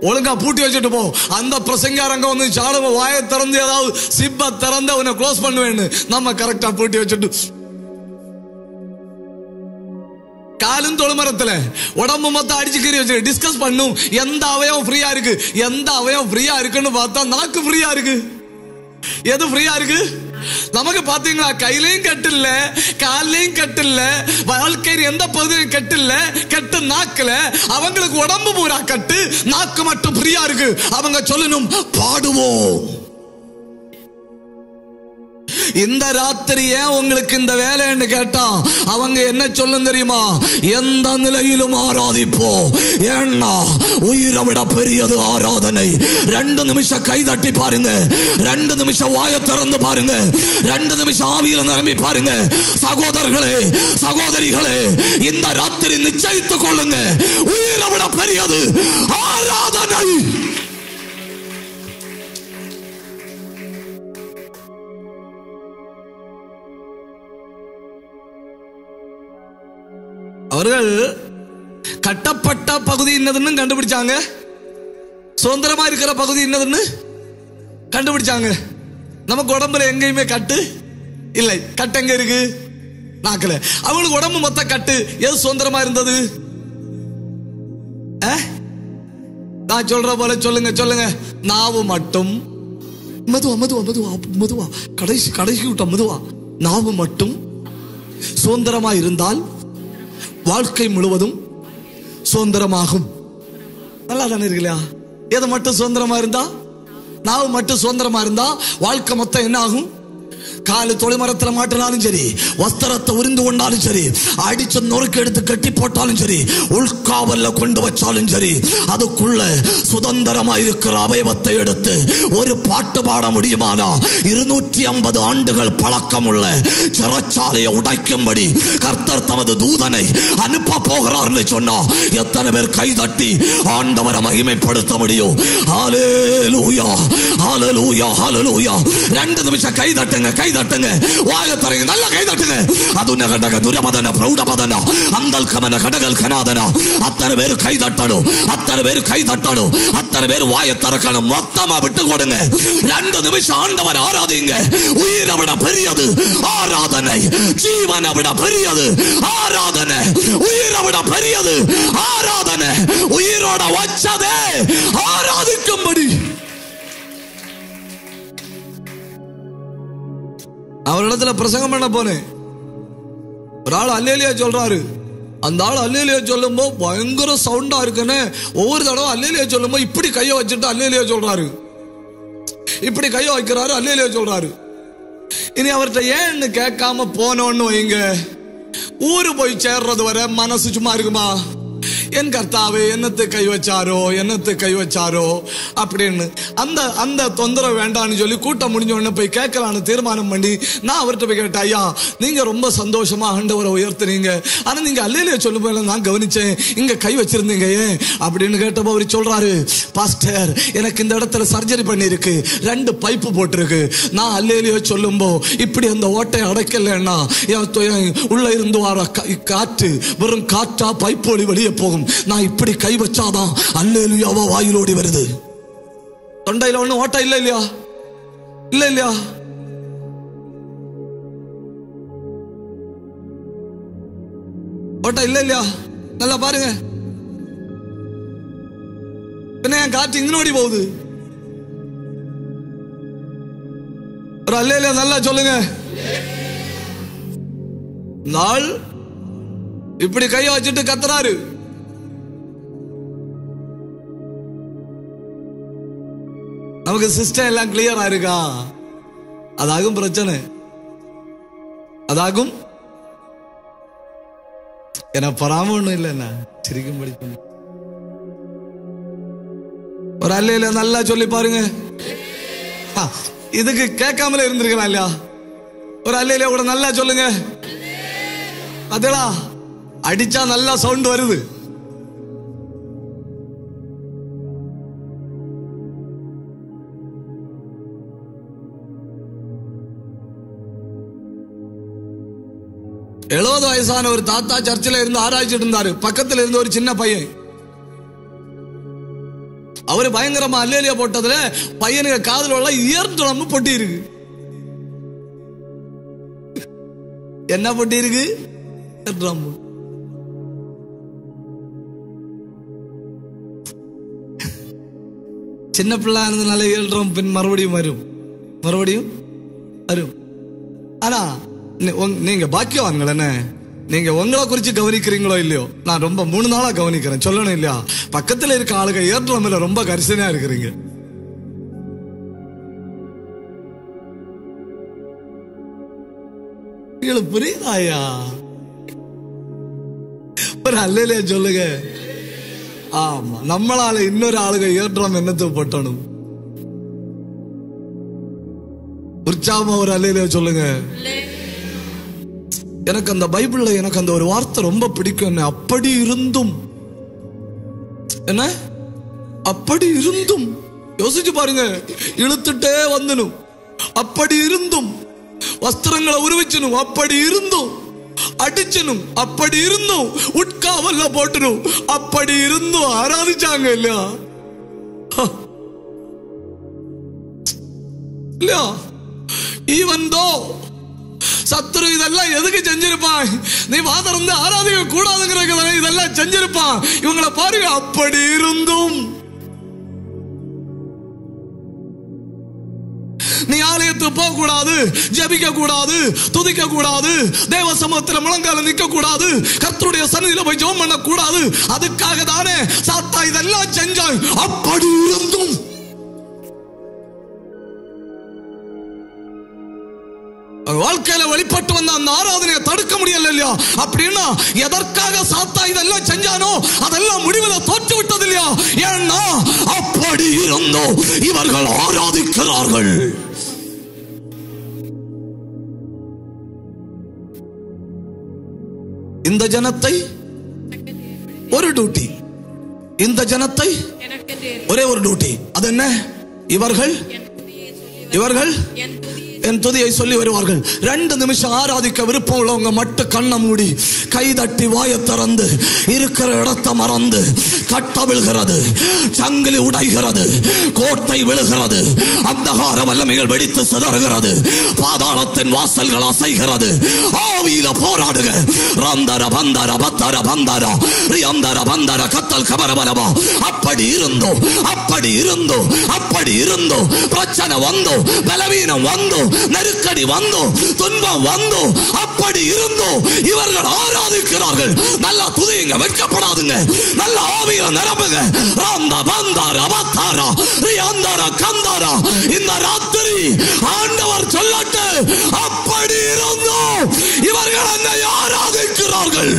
Speaker 1: ஒழுங்கா பூட்டி வச்சுட்டு போ. அந்த பிரசங்காரங்க வந்து சாலவ வாய திறந்து ஏதாவது சிப்ப திறந்து அவனை க்ளோஸ் பண்ணுவேன்னு நம்ம கரெக்டா பூட்டி வச்சுட்டு காலும் தொழுமரத்துல உடம்பு மொத்தம் அடிச்சு கீறி வச்சு டிஸ்கஸ் பண்ணும். எந்த அவயம் ஃப்ரீயா இருக்கு, எந்த அவயம் ஃப்ரீயா இருக்குன்னு பார்த்தா நாக்கு ஃப்ரீயா இருக்கு. எது ஃப்ரீயா இருக்கு? நமக்கு பாத்தீங்களா, கையிலையும் கட்டு இல்ல, காலையும் கட்டு இல்ல, வாழ்க்கையில் எந்த பகுதியும் கட்டு இல்ல, கட்டு நாக்குல. அவங்களுக்கு உடம்பு பூரா கட்டு, நாக்கு மட்டும் ஃப்ரீயா இருக்கு. அவங்க சொல்லணும், பாடுவோம். இந்த ராத்திரி ஏன் உங்களுக்கு இந்த வேலைன்னு கேட்டா அவங்க என்ன சொல்லும் தெரியுமா? எந்த நிலையிலும் ஆராதிப்போம். ஏன்னா உயிரை விட பெரியது ஆராதனை. 2 நிமிஷம் கை தட்டி பாருங்க, 2 நிமிஷம் வாயை திறந்து பாருங்க, 2 நிமிஷம் ஆவியில நிரம்பி பாருங்க. சகோதரர்களே, சகோதரிகளே, இந்த ராத்திரி நிச்சயித்துக் கொள்ளுங்க, உயிரை விட பெரியது ஆராதனை. அவர்கள் கட்டப்பட்ட பகுதி என்னதுன்னு கண்டுபிடிச்சாங்க, சுதந்திரமா இருக்கிற பகுதி என்னதுன்னு கண்டுபிடிச்சாங்க. நமக்கு உடம்புல எங்கேயுமே கட்டு இல்லை. கட்டு எங்க இருக்கு? நாக்குல. அவங்களுக்கு உடம்பு மொத்த கட்டு. எது சுதந்திரமா இருந்தது? நான் சொல்ற போல சொல்லுங்க, சொல்லுங்க. நாவு மட்டும். மெதுவா மெதுவா மெதுவா மெதுவா, கடைசி கடைசி விட்ட மெதுவா. நாவு மட்டும் சுதந்திரமா இருந்தால் வாழ்க்கை முழுவதும் சுதந்திரமாகும். நல்லா தானே இருக்குல்லையா? எதை மட்டும் சுதந்திரமா இருந்தா, நாவு மட்டும் சுதந்திரமா இருந்தா வாழ்க்கை மொத்தம் என்ன ஆகும்? காலு தொழிமரத்தில் மாட்டினாலும் சரி, வஸ்திரத்தை உரிந்து கொண்டாலும் சரி, அடிச்சு நொறுக்கு எடுத்து கட்டி போட்டாலும் சரி, உள்காவல்ல கொண்டு வச்சாலும் சரி, அதுக்குள்ள சுதந்திரமா இருக்கிற அவயவத்தை எடுத்து ஒரு பாட்டு பாட முடியுமானா 250 ஆண்டுகள் பழக்கம் உள்ள சிறைச்சாலையை உடைக்கும்படி கர்த்தர் தமது தூதனை அனுப்ப போகிறார்னு சொன்னா எத்தனை பேர் கை தட்டி ஆண்டவரை மகிமைப்படுத்த முடியும்? ஹல்லேலூயா, ஹல்லேலூயா, ஹல்லேலூயா. 2 நிமிஷம் கை தட்டுங்க, கை தட்டுங்க, வாயை தரங்க, நல்ல கை தட்டுங்க. அது நகடக துரமதன பிரௌடமதன அந்தல் கமன கடகல் கனாதன. அத்தனை பேர் கை தட்டணும், அத்தனை பேர் கை தட்டணும், அத்தனை பேர் வாயை திறக்கணும். மொத்தமா விட்டு கொடுங்க. 2 நிமிஷம் ஆண்டவர் ஆராதிங்க. உயிரை விட பெரியது ஆராதனை, ஜீவனை விட பெரியது ஆராதனை, உயிரை விட பெரியது ஆராதனை. உயிரோட வச்சதே ஆராதிக்கும்படி. அவரிடத்துல பிரசங்கம் பண்ண போனேன். ஒரு ஆள் அல்லேலியா சொல்றாரு. அந்த ஆள் அல்லேலியா சொல்லும் போது பயங்கர சவுண்டா இருக்குன்னு ஒவ்வொரு தடவை அல்லேலியா சொல்லும் போது இப்படி கையை வச்சுட்டு அல்லேலியா சொல்றாரு, இப்படி கையை வைக்கிறாரு, அல்லேலியா சொல்றாரு. இனி அவர்கிட்ட ஏன்னு கேட்காம போனோன்னு வைங்க, ஊரு போய் சேர்றது வரை மனசு சும்மா இருக்குமா? என் கர்த்தாவே என்னத்தை கை வச்சாரோ, என்னத்தை கை வச்சாரோ அப்படின்னு அந்த அந்த தொந்தரவு வேண்டான்னு சொல்லி கூட்டம் முடிஞ்ச உடனே போய் கேட்கலான்னு தீர்மானம் பண்ணி நான் அவர்கிட்ட போய் கேட்டேன், ஐயா நீங்க ரொம்ப சந்தோஷமா ஆண்டவரை உயர்த்துறீங்க, ஆனா நீங்க அல்லேலியா சொல்லும் போது நான் கவனிச்சேன் இங்க கை வச்சிருந்தீங்க ஏன் அப்படின்னு கேட்டப்போ அவர் சொல்றாரு, பாஸ்டர் எனக்கு இந்த இடத்துல சர்ஜரி பண்ணிருக்கு, 2 பைப்பு போட்டிருக்கு. நான் அல்லேலியா சொல்லும்போ இப்படி அந்த ஓட்டை அடைக்கலன்னா உள்ள இருந்து வர காற்று வெறும் காற்றா பைப்பு ஒளி வெளியே போகும். நான் இப்படி கை வச்சாதான் அல்லேலூயாவா வாயிலோடி வருது. தொண்டையில ஒண்ணு ஓட்ட இல்ல இல்லையா? இல்ல இல்லையா? ஓட்ட இல்ல இல்லையா? நல்லா பாருங்க. பின்ன காற்று இங்கனோடி போகுது. ஒரு அல்லேலூயா நல்லா சொல்லுங்க. நாள் இப்படி கையை வச்சுட்டு கத்துறாரு. நமக்கு சிஸ்டம் எல்லாம் கிளியரா இருக்கா? அதாகும் பிரச்சனை, அதாகும். என்ன பராம ஒண்ணும் இல்லைன்னா சிரிக்கும்படி பண்ணி ஒரு அல்லேலூயா நல்லா சொல்லி பாருங்க. இதுக்கு கேட்காமலே இருந்திருக்கலாம் இல்லையா? ஒரு அல்லேலூயா கூட நல்லா சொல்லுங்க. அதேடா அடிச்சா நல்லா சவுண்ட் வருது. எழுபது வயசான ஒரு தாத்தா சர்ச்சில் இருந்து ஆராய்ச்சிட்டு இருந்தாரு. பக்கத்துல இருந்து ஒரு சின்ன பையன், அவரு பயங்கரமா அல்லேலியா போட்டதுல பையனுக்கு காதுல உள்ள இயர் ட்ரம் பொட்டி இருக்கு. என்ன பொட்டி இருக்கு? ட்ரம். சின்ன பிள்ளை ஆனதுனால ஏழ்றோம், பின் மறுபடியும் வரும். ஆனா நீங்க பாக்கியவான்கள் என்ன, நீங்க உங்களை குறிச்சு கவனிக்கிறீங்களோ இல்லையோ, நான் ரொம்ப 3 நாளா கவனிக்கிறேன். சொல்லணும் இல்லையா, பக்கத்துல இருக்க ஆளுங்க ஏற்றம் மேல ரொம்ப கரிசனையா இருக்கிறீங்க. புரியுதாயா? ஒரு அல்லையா சொல்லுங்க. ஆமா, நம்மளால இன்னொரு ஆளுக ஏற்றம் என்னத்தை போட்டணும். உற்சாகமா ஒரு அல்லையா சொல்லுங்க. எனக்கு அந்த பைபிள்ல எனக்கு அந்த ஒரு வார்த்தை ரொம்ப பிடிக்கும். அப்படி இருந்தும், என்ன அப்படி இருந்தும், யோசிச்சு பாருங்க, இழுத்துட்டே வந்தனும், அப்படி இருந்தும் வஸ்திரங்களை உருவிச்சனும், அப்படி இருந்தும் அடிச்சனும், அப்படி இருந்தும் உட்காவல்ல போட்டனும், அப்படி இருந்தும் ஆராதிச்சாங்க இல்லையா? இல்லையா? ஈவன் தோ சத்துரு இதெல்லாம் எதுக்கு செஞ்சிருப்பான்? நீ வாதம் ஆராதிக்க கூடாதுங்கிற இதெல்லாம் செஞ்சிருப்பான். இவங்களை பாருங்க, அப்படி இருந்தும். நீ ஆலயத்துக்கு போக கூடாது, ஜெபிக்க கூடாது, துதிக்க கூடாது, தேவ சமூகத்தில் முழங்கால நிக்க கூடாது, கர்த்தருடைய சந்நிதியில போய் ஜெபம் பண்ண கூடாது. அதுக்காக தானே சாத்தா இதெல்லாம் செஞ்சான். அப்படி இருந்தும் வாழ்க்கையில வெளிப்பட்டு வந்த அந்த ஆராதனையை தடுக்க முடியல இல்லையா? அப்படின்னா எதற்காக சாத்தா இதெல்லாம் செஞ்சானோ அதெல்லாம் முடிவில் தோற்று விட்டது இல்லையா? ஏன்னா அப்படி இருந்தோ இவர்கள் ஆராதிக்கிறார்கள். இந்த ஜனத்தை ஒரு டியூட்டி, இந்த ஜனத்தை ஒரே ஒரு டியூட்டி. அது என்ன? இவர்கள் என் துதியை சொல்லி வருவார்கள். 2 நிமிஷம் ஆராதிக்க விருப்பம் உள்ளவங்க மட்டும் கண்ணை மூடி கை தட்டி வாயை திறந்து இருக்கிற இடத்தை மறந்து, கட்ட விழுகிறது, சங்கிலி உடைகிறது, கோட்டை விழுகிறது, அந்தகார வல்லமைகள் வெடித்து சிதறுகிறது, பாதாளத்தின் வாசல்கள் அசைகிறது. ஆவியில போராடுக. ரந்தர பந்தர பத்தர பந்தர ரியந்தர பந்தர கத்தல் கபரபலமா. அப்படி இருந்தோ பிரச்சனை வந்தோ, பலவீனம் வந்தோ, நெருக்கடி வந்தோ, துன்பம் வந்தோ, அப்படி இருந்தோ இவர்கள் ஆராதிக்கிறார்கள். நல்லா துதியுங்க, வெட்கப்படாதுங்க. நல்ல ஆவியில நிரம்புங்க. ராந்த பந்தார பத்தாரா ரியந்தர கந்தாரா. இந்த ராத்திரி ஆண்டவர் சொல்லட்டு, அப்படி இருந்தோ இவர்கள் என்னை ஆராதிக்கிறார்கள்.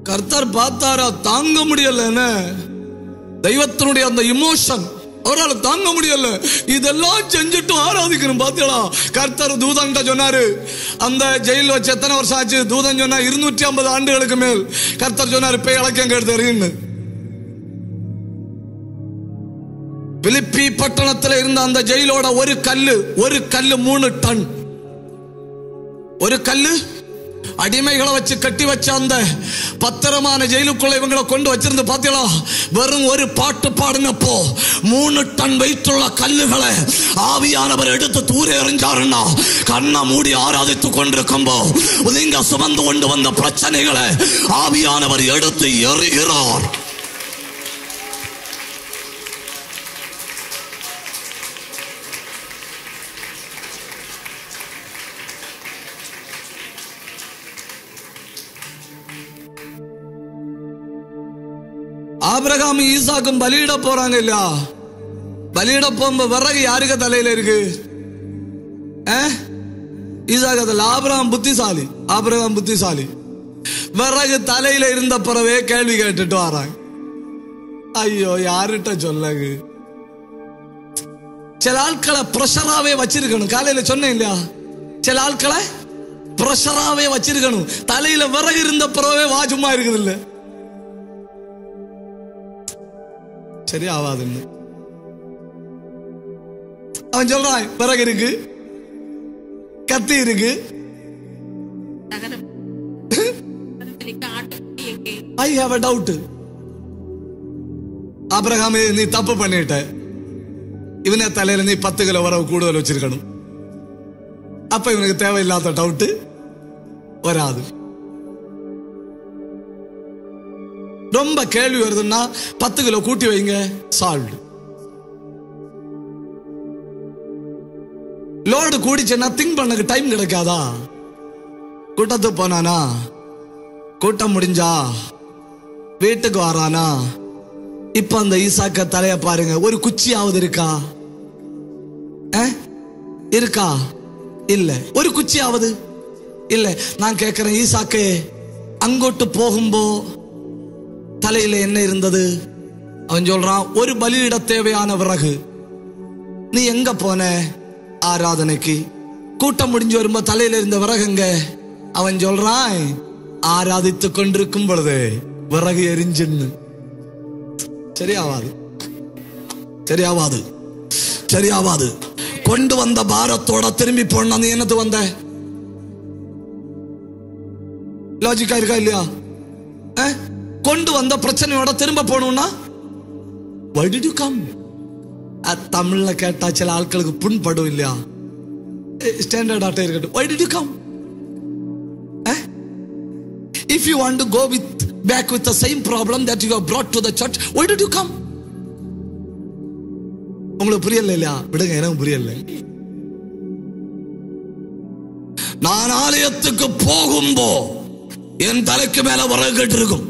Speaker 1: கர்த்தர் பார்த்தாரா, தாங்க முடியல. தெய்வத்தினுடைய அந்த இமோஷன் அவரால் தாங்க முடியல. இதெல்லாம் செஞ்சுட்டு ஆராதிக்கணும். பாத்தீங்களா? கர்த்தர் தூதன் சொன்னாரு. அந்த ஜெயில வச்சு எத்தனை வருஷம் ஆச்சு? தூதன் சொன்னா 250 ஆண்டுகளுக்கு மேல். கர்த்தர் சொன்னாரு, பேய் இலக்கியம் கேட்டு. பிலிப்பி பட்டணத்தில் இருந்த அந்த ஜெயிலோட ஒரு கல்லு 3 டன். ஒரு கல்லு அடிமைகளை வச்சு கட்டி வச்ச அந்த பத்திரமான ஜெயிலுக்குள்ள இவங்களை கொண்டு வச்சிருந்து பாத்தீங்களா? வெறும் ஒரு பாட்டு பாடினப்போ 3 டன் வெயிட்டுள்ள கல்லுகளை ஆவியானவர் எடுத்து தூர எறிஞ்சாருன்னா, கண்ணை மூடி ஆராதித்துக் கொண்டிருக்கும்போ நீங்க சுமந்து கொண்டு வந்த பிரச்சனைகளை ஆவியானவர் எடுத்து எறிகிறார். ஆபிரகாம் ஈசாக்கும் பலியிட போறாங்க இல்லையா? பலியிட போகும்போது விறகு யாருக்கு தலையில இருக்கு? ஈசாக்கு தலை. ஆபிரகாம் புத்திசாலி. விறகு தலையில இருந்த பிறவே கேள்வி கேட்டுட்டு வராங்க. ஐயோ, யாருகிட்ட சொல்லுங்க? சில ஆட்களை பிரஷராவே வச்சிருக்கணும். காலையில சொன்னேன் இல்லையா? சில ஆட்களை பிரஷராவே வச்சிருக்கணும். தலையில விறகு இருந்த பிறவே வாஜுமா இருக்குது இல்ல, சரி ஆவாதுன்னு அவன் சொல்றான். விறகு இருக்கு, கத்தி இருக்கு, ஐ ஹேவ் a doubt. ஆபிரகாமே, நீ தப்பு பண்ணிட்ட. இவனே தலையில நீ 10 கிலோ வரவு கூடுதல் வச்சிருக்கணும். அப்ப இவனுக்கு தேவையில்லாத டவுட் வராது. ரொம்ப கேள்வி வருதுன்னா 10 கிலோ கூட்டி வைங்க, சால்வ். லோடு கூடிச்சுன்னா திங்க் பண்ணக்கு டைம் கிடைக்காதா? கூட்டத்துக்கு போனானா, கூட்டம் முடிஞ்சா வீட்டுக்கு வரானா, இப்ப அந்த ஈசாக்க தலைய பாருங்க, ஒரு குச்சியாவது இருக்கா? இருக்கா? இல்ல. ஒரு குச்சியாவது இல்ல. நான் கேட்கிறேன், ஈசாக்கு அங்கோட்டு போகும்போ தலையில என்ன இருந்தது? அவன் சொல்றான், ஒரு பலியிட தேவையான விறகு. நீ எங்க போன? ஆராதனைக்கு. கூட்டம் முடிஞ்சு வரும்போ தலையில இருந்த விறகுங்க. அவன் சொல்றான், ஆராதித்து கொண்டிருக்கும் பொழுது விறகு எரிஞ்சுன்னு. சரியாவாது, சரியாவாது, சரியாவாது. கொண்டு வந்த பாரத்தோட திரும்பி போன நீ என்னது வந்த? லாஜிக்கா இருக்கா இல்லையா? கொண்டு வந்த பிரச்சனையோட திரும்ப போகணும்னா why did you come? தமிழ்ல கேட்டா சில ஆட்களுக்கு புண்படும் இல்லையா? ஸ்டாண்டர்ட் ஆட்டே இருக்கட்டும். why did you come? If you want to go back with the same problem that you have brought to the church, why did you come? உங்களுக்கு புரியல இல்லையா? விடுங்க, எனக்கு புரியல. நான் ஆலயத்துக்கு போகும்போ என் தலைக்கு மேல விறகு இருக்கும்.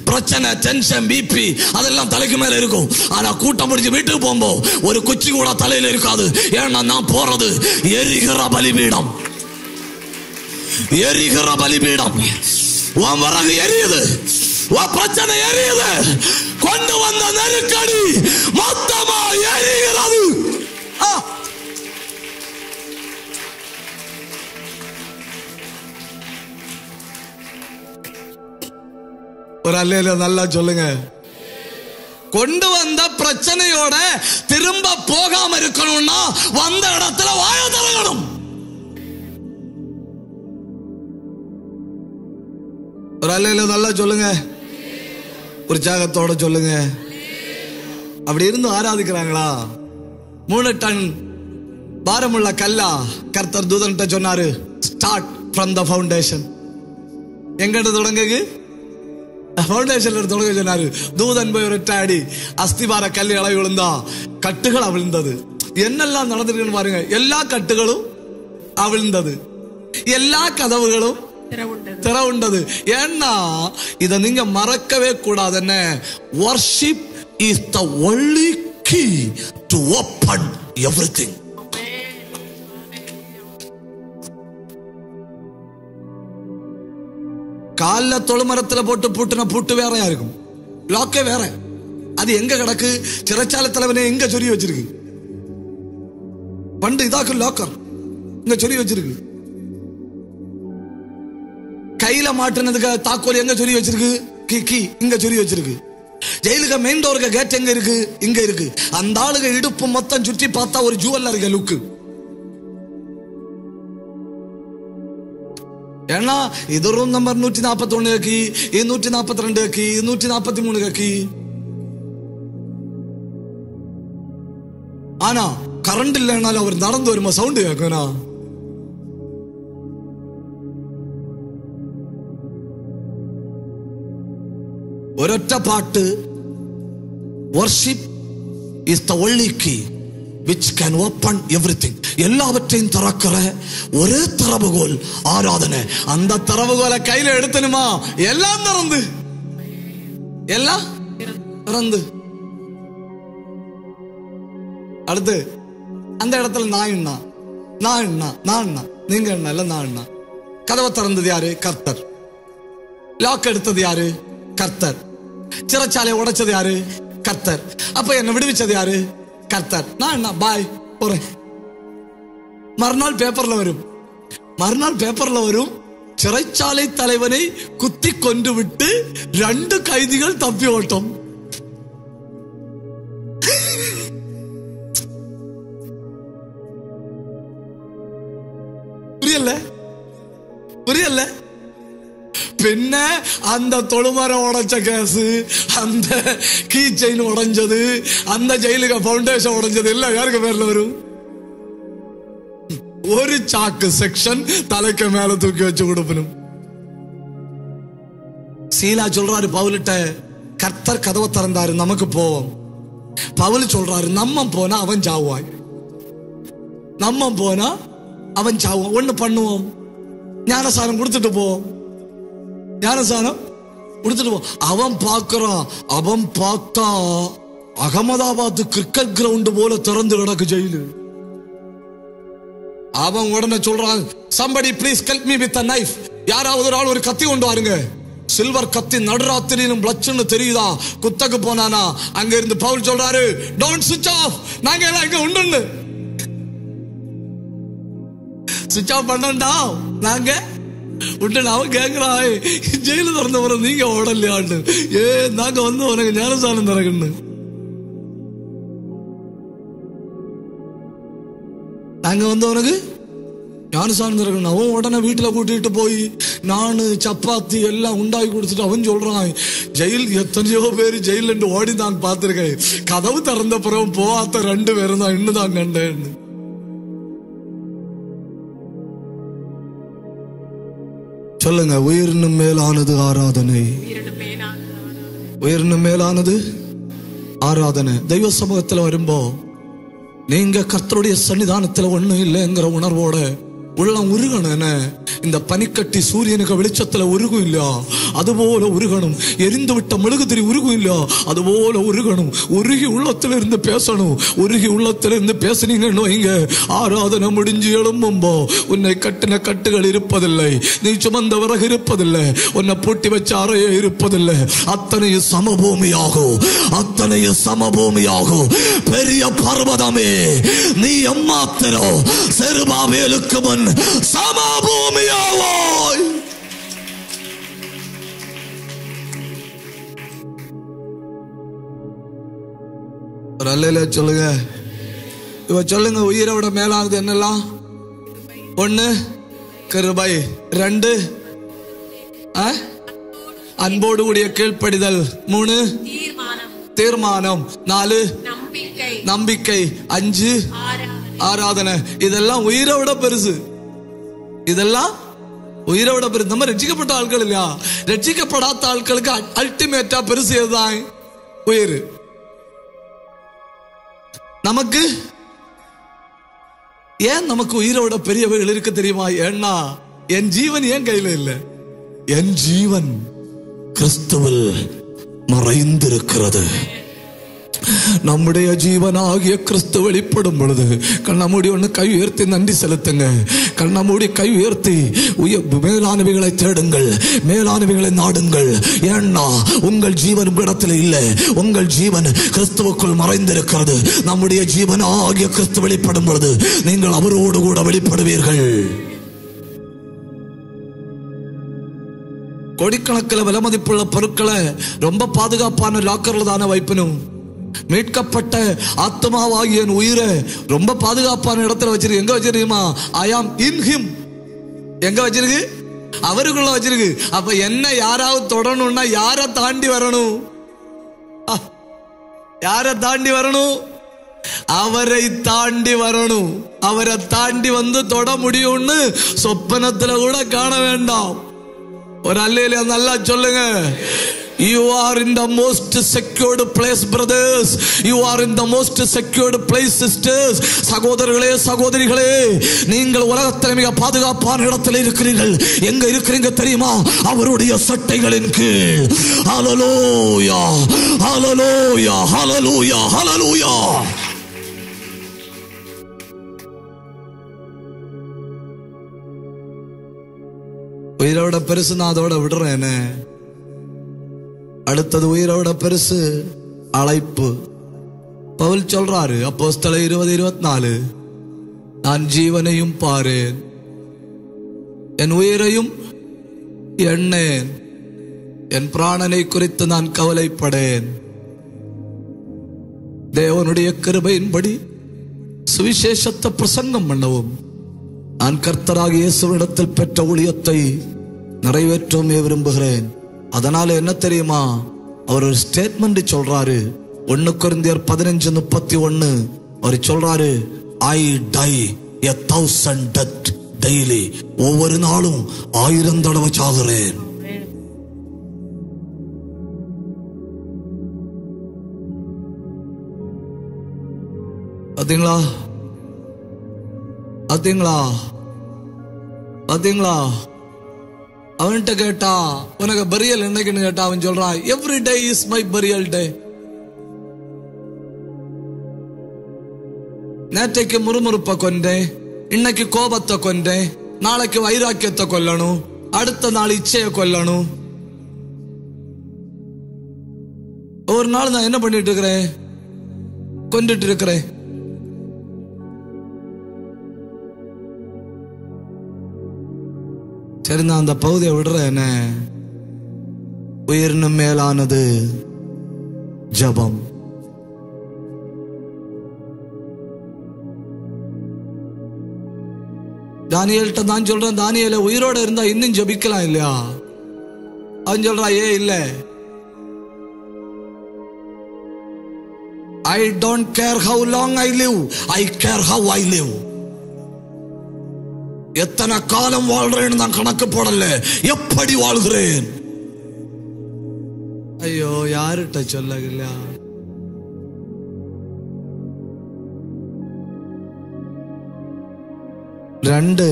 Speaker 1: பிரச்சனை, டென்ஷன், பிபி அதெல்லாம் தலைக்கு மேல இருக்கும். ஆனா கூட்டம் முடிஞ்சு வீட்டுக்கு போகும்போ ஒரு குச்சி கூட தலையில இருக்காது. ஏன்னா நான் போறது எரிகிற பலிபீடம். எரிகிற பலிபீடம். உன் விறகு எரியுது, உன் பிரச்சனை எரியுது, கொண்டு வந்த நெருக்கடி மொத்தமா எரிகிறது. ஒரு அல்லேலூயா நல்லா சொல்லுங்க. கொண்டு வந்த பிரச்சனையோட திரும்ப போகாம இருக்கணும்னா வந்த இடத்துல வாய திறக்கணும். ஒரு அல்லேலூயா நல்லா சொல்லுங்க, உற்சாகத்தோட சொல்லுங்க. அப்படி இருந்து ஆராதிக்கிறாங்களா? 3 டன் பாரமுள்ள கல்லா கர்த்தர் தூதன்கிட்ட சொன்னாரு, ஸ்டார்ட் ஃப்ரம் த ஃபவுண்டேஷன். எங்கிட்ட தொடங்குது? ஃபவுண்டேஷன்ல தொடங்க சொன்னாரு. தூதன் போய் ஒரு அடி அஸ்திவார கல்லி அளவு விழுந்தா கட்டுகள் அவிழ்ந்தது. என்னெல்லாம் நடந்திருக்குன்னு பாருங்க. எல்லா கட்டுகளும் அவிழ்ந்தது, எல்லா கதவுகளும் திறவுண்டது. ஏன்னா இத நீங்க மறக்கவே கூடாது. என்ன? Worship is the only key to open everything. கால தொழுமரத்துல போட்டு பூட்டின பூட்டு வேறையா இருக்கும், லாக்கே வேற. அது எங்க கிடக்கு? சிறைச்சாலை தலைவனே எங்க சொல்லி வச்சிருக்கு? பண்டு இதாக்கு லாக்கர் இங்க சொல்லி வச்சிருக்கு. கையில மாட்டினதுக்கு தாக்கோல் எங்க சொல்லி வச்சிருக்கு? கீ இங்க சொல்லி வச்சிருக்கு. ஜெயிலுக்கு மெயின் டோருக்கு கேட் எங்க இருக்கு? இங்க இருக்கு. அந்த ஆளுங்க இடுப்பு மொத்தம் சுற்றி பார்த்தா ஒரு ஜுவல்ல இருக்க லுக்கு. ஏன்னா இது room number 141 key, 142 key, 143 key. ஆனா கரண்ட் இல்லைனாலும் அவர் நடந்து வருமா சவுண்ட் கேட்கணும். ஒரொற்ற பாட்டு, worship is the only key which can open everything. எல்லாவற்றையும் திறக்கிற ஒரே திறவுகோல் ஆராதனை. அந்த திறவுகோலை கையில எடுத்தனுமா எல்லாம் திறந்து, எல்லாம் திறந்து. அடுத்து அந்த இடத்துல நான் நீங்க என்ன இல்ல, நான் என்ன. கதவை திறந்தது யாரு? கர்த்தர். லாக் எடுத்தது யாரு? கர்த்தர். சிறைச்சாலையை உடைச்சது யாரு? கர்த்தர். அப்ப என்ன விடுவிச்சது யாரு? கர்த்தர். நான் என்ன பாய் போறேன். மறுநாள் பேப்பர்ல வரும் சிறைச்சாலை தலைவனை குத்தி கொண்டு விட்டு 2 கைதிகள் தப்பி ஓட்டம். புரியல? பின்ன அந்த தொழுமரம் உடைச்ச கேஸ், அந்த கீ செயின் உடைஞ்சது, அந்த ஜெயிலுக்கு ஃபவுண்டேஷன் உடைஞ்சது எல்லாம் யாருக்கு பேர்ல வரும்? ஒரு சாக்கு செக்ஷன் தலைக்கு மேல தூக்கி வச்சு கொடுப்பணும். சீலா சொல்றாரு பவுலிட்ட, கர்த்தர் கதவை திறந்தாரு, நமக்கு போவோம். பவுல் சொல்றாரு, நம்ம போனா அவன் சாவாய், நம்ம போனா அவன் சாவான். ஒண்ணு பண்ணுவோம், ஞானசானம் கொடுத்துட்டு போவோம், ஞானசானம் கொடுத்துட்டு போ. அவன் பார்க்கிறான், அவன் பார்த்தா அகமதாபாத் கிரிக்கெட் கிரவுண்ட் போல திறந்து கிடக்கு ஜெயிலு. அவன் உடனே சொல்றான், somebody please help me with a knife. யாராவது ஒரு ஆள் ஒரு கத்தி கொண்டு வாருங்க. சில்வர் கத்தி நடுராத்திரியிலும் பிளச்சுன்னு தெரியுதா. குத்தக்கு போனானா. அங்க இருந்து பவுல் சொல்றாரு, don't switch off, நாங்க எல்லாம் இங்க உண்டு. சுவிட்ச் ஆஃப் பண்ணா நாங்க உண்டு. அவன் கேட்கிறான், ஜெயில திறந்த பிறகு நீங்க ஓடலையாண்டு. நாங்க வந்து உனக்கு ஞானசானம் தரகன்னு. நாங்க வந்து உனக்கு ஞானசானம் தரகன்னு. அவன் உடனே வீட்டுல கூட்டிட்டு போய் நானு சப்பாத்தி எல்லாம் உண்டாக்கி கொடுத்துட்டு அவன் சொல்றான், ஜெயில் எத்தனையோ பேர் ஜெயில் ஓடி நான் பார்த்திருக்கேன், கதவு திறந்த பிறகு போவாத்த 2 பேரும் தான் இன்னுதான் கண்டேன். சொல்லுங்க, உயிரினும் மேலானது ஆராதனை, உயிரினும் மேலானது ஆராதனை. தெய்வ சமூகத்துல வரும்போ நீங்க கர்த்தருடைய சன்னிதானத்துல ஒண்ணும் இல்லைங்கிற உணர்வோட உள்ளம் உருகணும். இந்த பனிக்கட்டி சூரியனுக்கு வெளிச்சத்துல உருகும் இல்லையா, அதுபோல உருகணும். எரிந்து விட்ட மெழுகுதிரி உருகும் இல்லையா, அதுபோல உருகணும். உருகி உள்ளத்துல இருந்து பேசணும். உருகி உள்ளத்துல இருந்து பேசுனீங்கன்னு வைங்க, ஆராதனை முடிஞ்சு எழும்பும்போ உன்னை கட்டின கட்டுகள் இருப்பதில்லை, நீ சுமந்த விறகு இருப்பதில்லை, உன்னை பூட்டி வச்ச அறையே இருப்பதில்லை. அத்தனையும் சமபூமியாகும், அத்தனையும் சமபூமியாகும். பெரிய பர்வதமே நீ எம்மாத்திரம் செருபாபேலுக்கு முன் சமபூமியாவாய். அல்லேலூயா சொல்லுங்க. இவ சொல்லுங்க, உயிரை விட மேலானது என்னெல்லாம்? 1 கிருபை, 2 அன்போடு கூடிய கீழ்ப்படிதல், 3 தீர்மானம், 4 நம்பிக்கை, 5 ஆராதனை. இதெல்லாம் உயிரை விட பெருசு. இதெல்லாம் உயிரை விட பெருசு. நம்ம ரட்சிக்கப்பட்ட ஆட்கள் இல்லையா, ரட்சிக்கப்படாத ஆட்களுக்கு அல்டிமேட்டா பெருசு எதுதான்? உயிர். நமக்கு ஏன் நமக்கு உயிரை விட பெரியவைகள் இருக்கு தெரியுமா? ஏன்னா என் ஜீவன் என் கையில இல்லை, என் ஜீவன் கிறிஸ்துவில் மறைந்திருக்கிறது. நம்முடைய ஜீவனாகிய கிறிஸ்து வெளிப்படும் பொழுது கண்ணாமூடி ஒன்று கை உயர்த்தி நன்றி செலுத்துங்க. கண்ணாமூடி கை உயர்த்தி மேலானவைகளை தேடுங்கள், மேலானவைகளை நாடுங்கள். ஏன்னா உங்கள் ஜீவன் இடத்துல இல்லை, உங்கள் ஜீவன் கிறிஸ்துவுக்குள் மறைந்திருக்கிறது. நம்முடைய ஜீவனாகிய கிறிஸ்து வெளிப்படும் பொழுது நீங்கள் அவரோடு கூட வெளிப்படுவீர்கள். கோடிக்கணக்கில் விலை மதிப்புள்ள பொருட்களை ரொம்ப பாதுகாப்பான லாக்கர்ல தானே வைப்பனும். மீட்கப்பட்ட ஆத்மாவாகிய உயிரை ரொம்ப பாதுகாப்பான இடத்துல வச்சிருக்கு. எங்க வச்சிருக்குமா? ஐ ஆம் இன் ஹிம். எங்க வச்சிருக்கு? அவருக்குள்ள வச்சிருக்கு. அப்ப என்ன யாராவது தொடணும்னா யாரை தாண்டி வரணும்? யாரை தாண்டி வரணும்? அவரை தாண்டி வரணும். அவரை தாண்டி வந்து தொட முடியும்னு சொப்பனத்துல கூட காண வேண்டாம். ஒரு அல்லேலூயா நல்லா சொல்லுங்க. You are in the most secured place, brothers. You are in the most secured place, sisters. சகோதரர்களே, சகோதரிகளே, நீங்கள் உலகத்தில் மிக பாதுகாப்பான இடத்தில் இருக்கிறீர்கள். எங்க இருக்கிறீங்க தெரியுமா? அவருடைய சட்டைகளின் கீழ். ஹalleluya, ஹalleluya, ஹalleluya, ஹalleluya. உயிரோட பெருசு நான் அதோட விடுறேன். அடுத்தது உயிரோட பெருசு அழைப்பு. பவுல் சொல்றாரு அப்போஸ்தலர் 20:24, நான் ஜீவனையும் பாரேன், என் உயிரையும் எண்ணேன், என் பிராணனை குறித்து நான் கவலைப்படேன். தேவனுடைய கிருபையின்படி சுவிசேஷத்தை பிரசங்கம் பண்ணவும் நான் கர்த்தராகிய இயேசுவிடத்தில் பெற்ற ஊழியத்தை நிறைவேற்றவே விரும்புகிறேன். அதனால என்ன தெரியுமா? அவர் ஒரு ஸ்டேட்மெண்ட் சொல்றாரு. 1 கொரிந்தியர் 15:31 அவர் சொல்றாரு, ஐ டை 1,000 death daily. ஒவ்வொரு நாளும் 1000 தடவை சாகுறேன். பாத்தீங்களா? பாத்தீங்களா? பாத்தீங்களா? அவன்கிட்ட கேட்டா உனக்கு பரியல் என்னைக்குன்னு கேட்டா அவன் சொல்றான், எவ்ரி டே இஸ் மை பரியல் டே. நேற்றைக்கு முறுமுறுப்ப கொண்டேன், இன்னைக்கு கோபத்தை கொண்டேன், நாளைக்கு வைராக்கியத்தை கொல்லணும், அடுத்த நாள் இச்சையை கொல்லணும். ஒரு நாள் நான் என்ன பண்ணிட்டு இருக்கிறேன்? கொண்டுட்டு இருக்கிறேன். சரி, நான் அந்த பகுதியை விடுறேன். உயிரினும் மேலானது ஜபம். தானியேல்ட்ட தான் சொல்றேன், தானியேல உயிரோட இருந்தா இன்னும் ஜபிக்கலாம் இல்லையா? அவன் சொல்றான், ஏ இல்ல, I don't care how long I live, I care how I live. எத்தனை காலம் வாழ்றேன்னு நான் கணக்கு போடல, எப்படி வாழ்கிறேன். ஐயோ, யாருட்ட சொல்லல. ரெண்டு,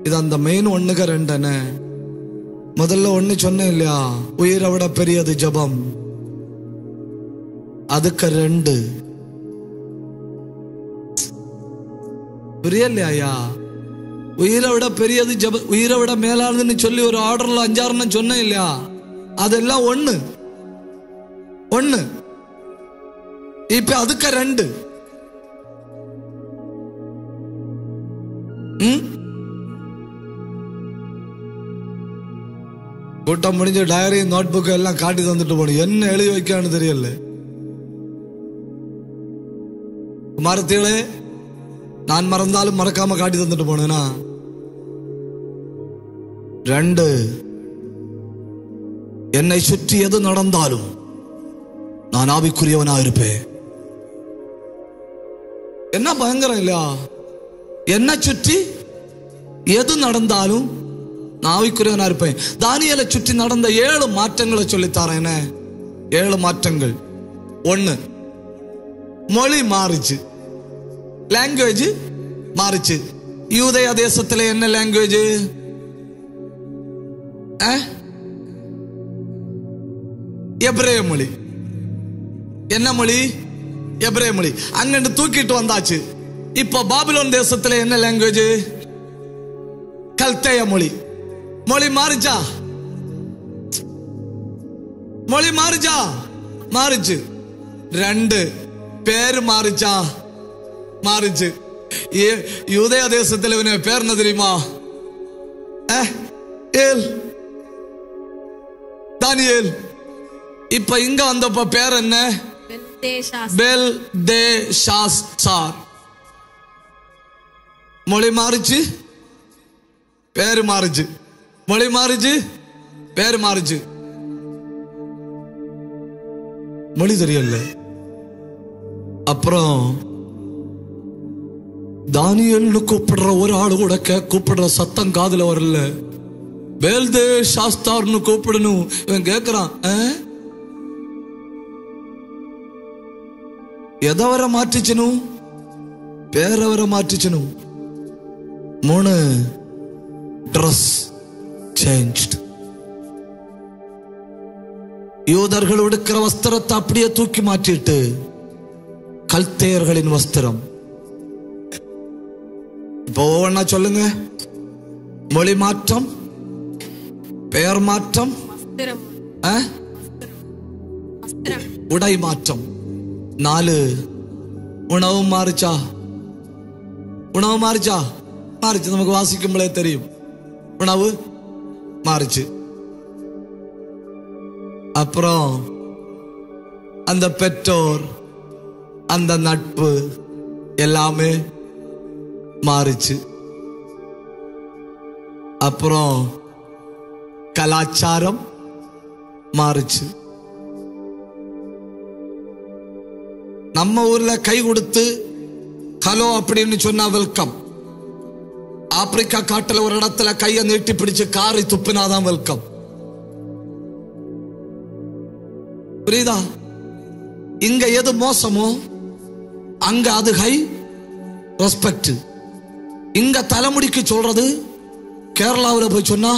Speaker 1: இது அந்த மெயின் ஒண்ணுக்கு ரெண்டுன்னு. முதல்ல ஒண்ணு சொன்னேன் இல்லையா, உயிரை விட பெரியது ஜபம். அதுக்கு ரெண்டு. புரியலையா? உயிரை விட பெரியது ஜப, உயிரை விட மேலானதுன்னு சொல்லி ஒரு ஆர்டர்ல 5-6 சொன்னேன் இல்லையா? அதெல்லாம் ஒண்ணு ஒண்ணு. இப்ப அதுக்கு ரெண்டு. கூட்டம் முடிஞ்ச டைரி நோட் புக் எல்லாம் காட்டி தந்துட்டு போன, என்ன எழுதி வைக்கான்னு தெரியல. மறத்தீங்களே, நான் மறந்தாலும் மறக்காம காட்டி தந்துட்டு போனேனா. ரெண்டு, என்னை சுற்றி எது நடந்தாலும் நான் ஆவிக்குரியவனா இருப்பேன். என்ன பயங்கரம் இல்லையா? என்ன சுற்றி எது நடந்தாலும் நான் ஆவிக்குரியவனா இருப்பேன். தானியேலை சுற்றி நடந்த 7 மாற்றங்களை சொல்லித்தாரேன். 7 மாற்றங்கள். 1, மொழி மாறிச்சு, லாங்குவேஜ் மாறிச்சு. யூதேய தேசத்துல என்ன லாங்குவேஜ்? எபிரேய மொழி. என்ன மொழி? எபிரேய மொழி. அங்கிட்டு தூக்கிட்டு வந்தாச்சு. இப்ப பாபிலோன் தேசத்துல என்ன லாங்குவேஜ்? கல்தேய மொழி. மொழி மாறிச்சா? மொழி மாறிச்சா? மாறிச்சு. 2, பேரு மாறிச்சா? மாறிச்சு. யூதேய தேசத்தில் பேர் என்ன தெரியுமா? தானியேல். இப்ப இங்க வந்தப்ப பேர் என்ன? பெல்தேஷாத்சார். மொழி மாறிச்சு, பேரு மாறிச்சு. மொழி மாறிச்சு, பேரு மாறிச்சு. மொழி தெரியல. அப்புறம் தானியேல்னு கூப்பிடுற ஒரு ஆளு கூட கூப்பிடுற சத்தம் காதுல வரல. பெல்தேஷாத்சார்னு கூப்பிடணும். இவன் கேக்குறான், எதை வர மாற்றிச்சனும்? பேரை வர மாற்றிச்சனும். 3, ட்ரெஸ் சேஞ்ச்ட். யூதர்கள் எடுக்கிற வஸ்திரத்தை அப்படியே தூக்கி மாற்றிட்டு கல்தேயர்களின் வஸ்திரம். இப்போ ஒவ்வொன்னா சொல்லுங்க. மொழி மாற்றம், பெயர் மாற்றம், உடை மாற்றம். 4, உணவு மாறிச்சா? உணவு மாறிச்சா? மாறிச்சு. நமக்கு வாசிக்கும்போதே தெரியும், உணவு மாறிச்சு. அப்புறம் அந்த பெற்றோர், அந்த நட்பு எல்லாமே மாறிச்சு. அப்புறம் கலாச்சாரம் மாறிச்சு. நம்ம ஊர்ல கை கொடுத்து ஹலோ அப்படின்னு சொன்னா வெல்கம். ஆப்பிரிக்கா காட்டுல ஒரு இடத்துல கையை நீட்டி பிடிச்சு காரி துப்பினாதான் வெல்கம். புரியுதா? இங்க எது மோசமோ அங்க அது ஹை ரெஸ்பெக்ட். இங்க தலைமுடிக்கு சொல்றது கேரளாவில் போய் சொன்னா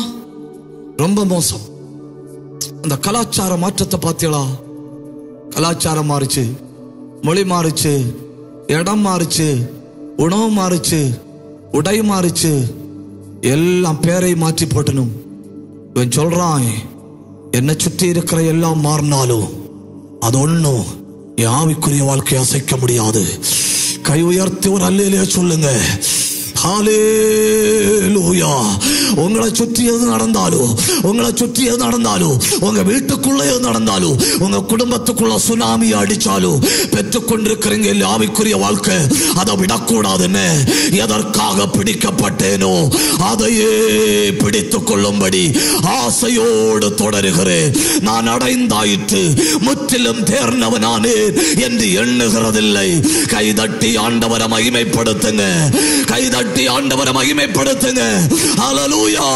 Speaker 1: ரொம்ப மோசம். அந்த கலாச்சார மாற்றத்தை பார்த்தீங்களா? கலாச்சாரம் மாறுச்சு, மொழி மாறுச்சு, இடம் மாறுச்சு, உணவு மாறுச்சு, உடை மாறுச்சு, எல்லாம் பேரை மாற்றி போட்டணும். இவன் சொல்றான், என்னை சுற்றி இருக்கிற எல்லாம் மாறினாலும் அது ஒண்ணும் என் ஆவிக்குரிய வாழ்க்கையை அசைக்க முடியாது. கை உயர்த்தி ஒரு அல்லேலூயா சொல்லுங்க. ஹல்லேலூயா. உங்களை சுற்றி எது நடந்தாலும், உங்களை சுற்றி எது நடந்தாலும், உங்க வீட்டுக்குள்ள எது நடந்தாலும், உங்க குடும்பத்துக்குள்ள சுனாமி அடிச்சாலும், பெற்றுக்கொண்டிருக்கிறீங்க ஆவிக்குரிய வாழ்க்கை, அதை விடக்கூடாதுன்னு எதற்காக பிடிக்கப்பட்டேனோ அதையே பிடித்துக் கொள்ளும்படி ஆசையோடு தொடருகிறேன். நான் அடைந்தாயிற்று, முற்றிலும் தேர்ந்தவனானேன் என்று எண்ணுகிறதில்லை. கைதட்டி ஆண்டவரை மகிமைப்படுத்துங்க. கைதட்டி ஆண்டவரை மகிமைப்படுத்துங்க. ஹல்லேலூயா.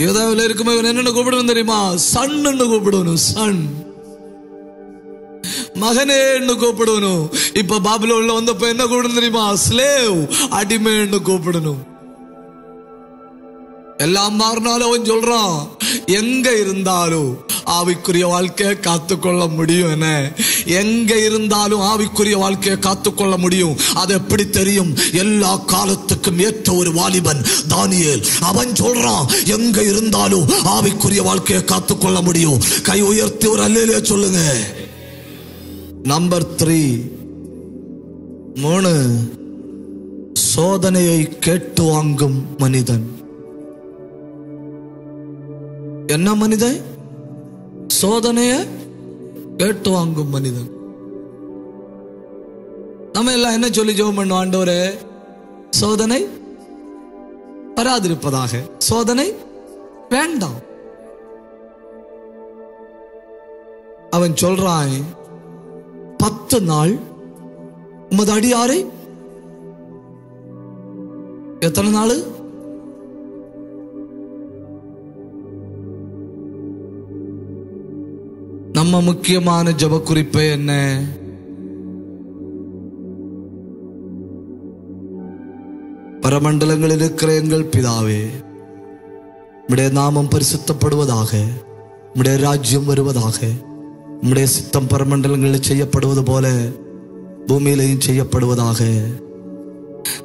Speaker 1: யூதாவில் இருக்குமே என்னன்னு கூப்பிடணும் தெரியுமா? சன்னு கூப்பிடணும். சன், மகனே கூப்பிடணும். இப்ப பாபிலோன்ல வந்தப்ப என்ன கூப்பிடணும் தெரியுமா? ஸ்லேவ், அடிமைன்னு கூப்பிடணும். எல்லாம் மாறினாலும் அவன் சொல்றான், எங்க இருந்தாலும் ஆவிக்குரிய வாழ்க்கையை காத்துக்கொள்ள முடியும். எங்க இருந்தாலும் ஆவிக்குரிய வாழ்க்கையை காத்துக்கொள்ள முடியும். அது எப்படி தெரியும்? எல்லா காலத்துக்கும் ஏற்ற ஒரு வாலிபன் தானியேல். அவன் சொல்றான், எங்க இருந்தாலும் ஆவிக்குரிய வாழ்க்கையை காத்துக்கொள்ள முடியும். கை உயர்த்தி ஒரு அல்லேலூயா சொல்லுங்க. நம்பர் 3, சோதனையை கேட்டு வாங்கும் மனிதன். என்ன மனிதன்? சோதனையை கேட்டு வாங்கும் மனிதன். நம்ம எல்லாம் என்ன சொல்லி ஜெபம் பண்ணுவோம்? ஆண்டவரே, சோதனை வராதிருப்பதாக, சோதனை வேண்டாம். அவன் சொல்றான், 10 நாள் உமது அடியாரை, எத்தனை நாள்? நம்ம முக்கியமான ஜெப குறிப்பு என்ன? பரமண்டலங்களில் இருக்கிற எங்கள் பிதாவே, உம்முடைய நாமம் பரிசுத்தப்படுவதாக, உம்முடைய ராஜ்யம் வருவதாக, உம்முடைய சித்தம் பரமண்டலங்களில் செய்யப்படுவது போல பூமியிலையும் செய்யப்படுவதாக.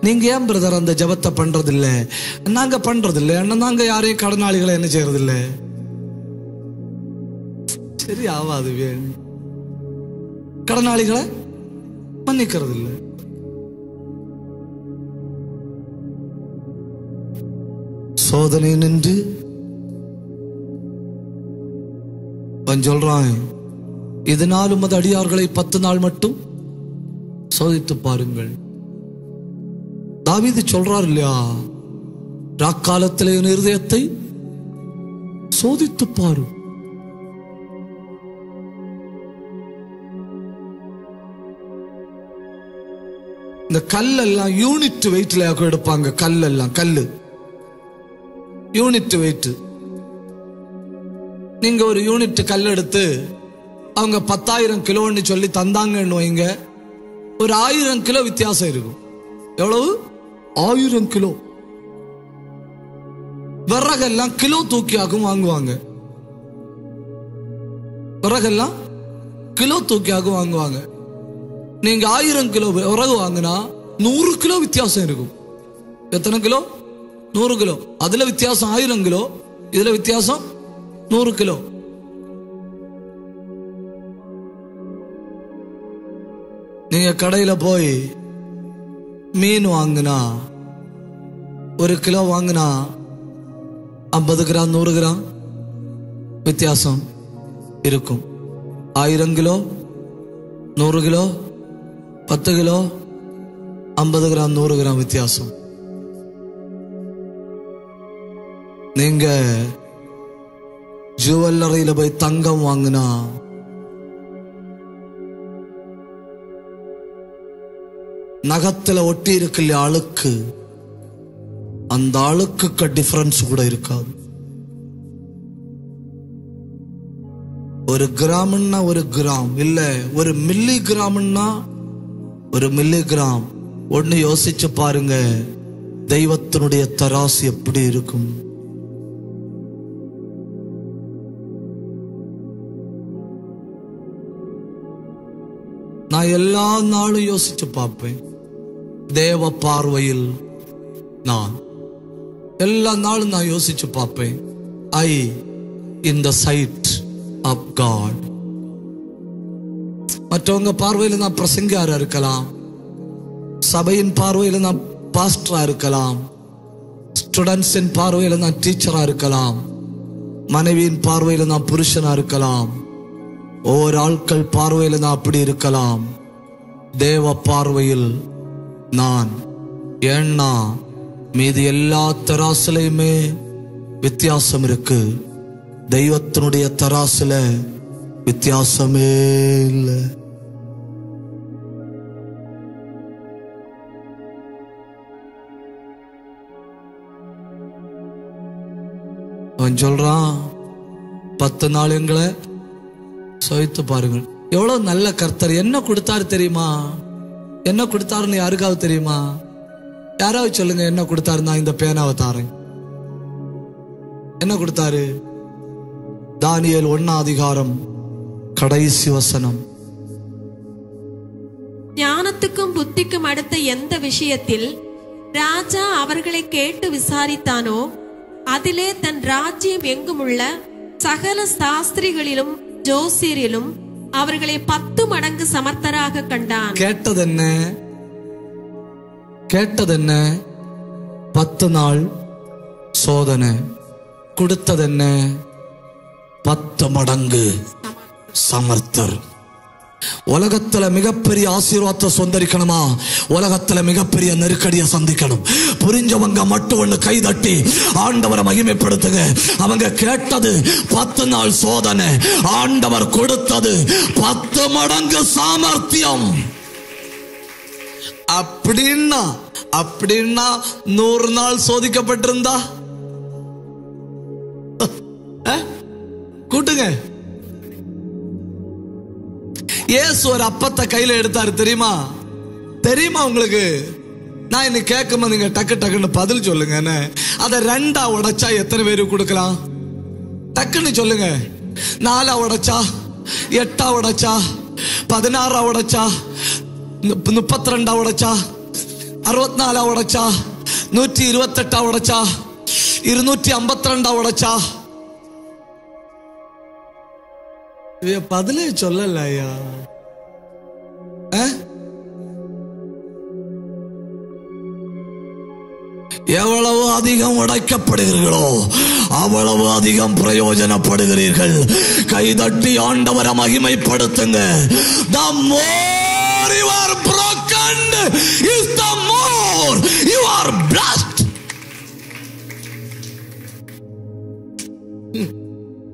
Speaker 1: நீங்க ஏன் பிரதர் அந்த ஜெபத்தை பண்றதில்லை? நாங்க பண்றதில்லை. நாங்க யாரையும் கடனாளிகளை என்ன செய்யறதில்லை. சரி ஆவாது. கடனாளிகளை மன்னிக்கிறது இல்லை. சோதனை நின்று சொல்றான், இதனாலும் அது அடியார்களை 10 நாள் மட்டும் சோதித்து பாருங்கள். தாவீது சொல்றார் இல்லையா, ராக்காலத்திலே என் இருதயத்தை சோதித்து பாரு. இந்த கல்லெல்லாம் யூனிட் வெயிட்ல எடுப்பாங்க. கல்லெல்லாம் கல்லு யூனிட் வெயிட். நீங்க ஒரு யூனிட் கல் எடுத்து அவங்க 10,000 கிலோன்னு சொல்லி தந்தாங்கன்னு வைங்க, ஒரு 1000 கிலோ வித்தியாசம் இருக்கும். எவ்வளவு? 1000 கிலோ. விறகெல்லாம் கிலோ தூக்கியாகும் வாங்குவாங்க. விறகெல்லாம் கிலோ தூக்கியாகும் வாங்குவாங்க. நீங்க 1000 கிலோ விறகு வாங்கினா 100 கிலோ வித்தியாசம் இருக்கும். எத்தனை கிலோ? 100 கிலோ. அதுல வித்தியாசம் 1000 கிலோ, இதுல வித்தியாசம் 100 கிலோ. நீங்க கடையில போய் மீன் வாங்கினா, 1 கிலோ வாங்கினா 50 கிராம் 100 கிராம் வித்தியாசம் இருக்கும். 1000 kilo, 100 kilo, 10 kilo, 50 gram 100 gram வித்தியாசம். நீங்க ஜுவல்லரியில போய் தங்கம் வாங்கினா நகத்துல ஒட்டி இருக்குல்ல அழுக்கு, அந்த அழுக்குக்கு டிஃபரன்ஸ் கூட இருக்காது. ஒரு கிராம்னா ஒரு கிராம் இல்ல, ஒரு மில்லி கிராம்னா ஒரு மில்லி கிராம். ஒன்னு யோசிச்சு பாருங்க, தெய்வத்தினுடைய தராசு எப்படி இருக்கும். நான் எல்லா நாளும் யோசிச்சு பார்ப்பேன், தேவ பார்வையில் நான் எல்லா நாளும் நான் யோசிச்சு பார்ப்பேன், ஐ இன் த சைட் ஆஃப் காட். மற்றவங்க பார்வையில் நான் பிரசங்கியாரா இருக்கலாம், சபையின் பார்வையில் நான் பாஸ்டரா இருக்கலாம், ஸ்டூடெண்ட்ஸின் பார்வையில் நான் டீச்சரா இருக்கலாம், மனைவியின் பார்வையில் நான் புருஷனா இருக்கலாம், ஒவ்வொரு ஆட்கள் பார்வையில் நான் அப்படி இருக்கலாம். தேவ பார்வையில் நான் ஏன்னா மீதி எல்லா தராசுலையுமே வித்தியாசம் இருக்கு, தெய்வத்தினுடைய தராசுல வித்தியாசமே இல்லை. அவன் சொல்றான், 10 நாள் எங்களை சோதித்து பாருங்கள். எவ்வளவு நல்ல கர்த்தர். என்ன கொடுத்தாரு தெரியுமா? என்ன கொடுத்தாருன்னு யாருக்காவது தெரியுமா? யாராவது சொல்லுங்க, என்ன கொடுத்தாரு? நான் இந்த பேனாவை தாரேன். என்ன கொடுத்தாரு? தானியேல் 1ஆம் அதிகாரம் கடைசி வசனம்.
Speaker 2: ஞானத்துக்கும் புத்திக்கும் அடுத்த எந்த விஷயத்தில் ராஜா அவர்களை கேட்டு விசாரித்தானோ அதிலே தன் ராஜ்யம் எங்கும் உள்ள சகல சாஸ்திரிகளிலும் ஜோசியரிலும் அவர்களை 10 மடங்கு சமர்த்தராக கண்டான்.
Speaker 1: கேட்டதென்ன? கேட்டதென்ன? 10 நாள் சோதனை. கொடுத்ததென்ன? 10 மடங்கு சமர்த்தர். உலகத்துல மிகப்பெரிய ஆசீர்வாதத்தை சொந்தரிக்கணுமா? உலகத்துல மிகப்பெரிய நெருக்கடியை சந்திக்கணும். புரிஞ்சவங்க மட்டும் ஒண்ணு கை தட்டி ஆண்டவரை மகிமைப்படுத்துங்க. அவங்க கேட்டது 10 நாள் சோதனை, ஆண்டவர் கொடுத்தது 10 மடங்கு சாமர்த்தியம். அப்படின்னா 100 நாள் சோதிக்கப்பட்டிருந்தா கூட்டுங்க. இயேசு ஒரு அப்பத்தை கையில எடுத்தாரு தெரியுமா? தெரியுமா உங்களுக்கு? நான் இன்னைக்கு கேட்கும் நீங்க டக்கு டக்குன்னு பதில் சொல்லுங்க. அதை 2ஆ உடைச்சா எத்தனை பேருக்கு கொடுக்கலாம்? டக்குன்னு சொல்லுங்க. 4ஆ உடைச்சா, 8ஆ உடைச்சா, 16ஆ உடைச்சா, 32ஆ உடைச்சா, 64ஆ உடைச்சா, 128ஆ உடைச்சா, 252ஆ உடைச்சா? பதிலே சொல்லல ஐயா. எவ்வளவு அதிகம் உடைக்கப்படுகிறீர்களோ அவ்வளவு அதிகம் பிரயோஜனப்படுகிறீர்கள். கைதட்டி ஆண்டவரை மகிமைப்படுத்துங்க. The more you are broken is the more you are blessed.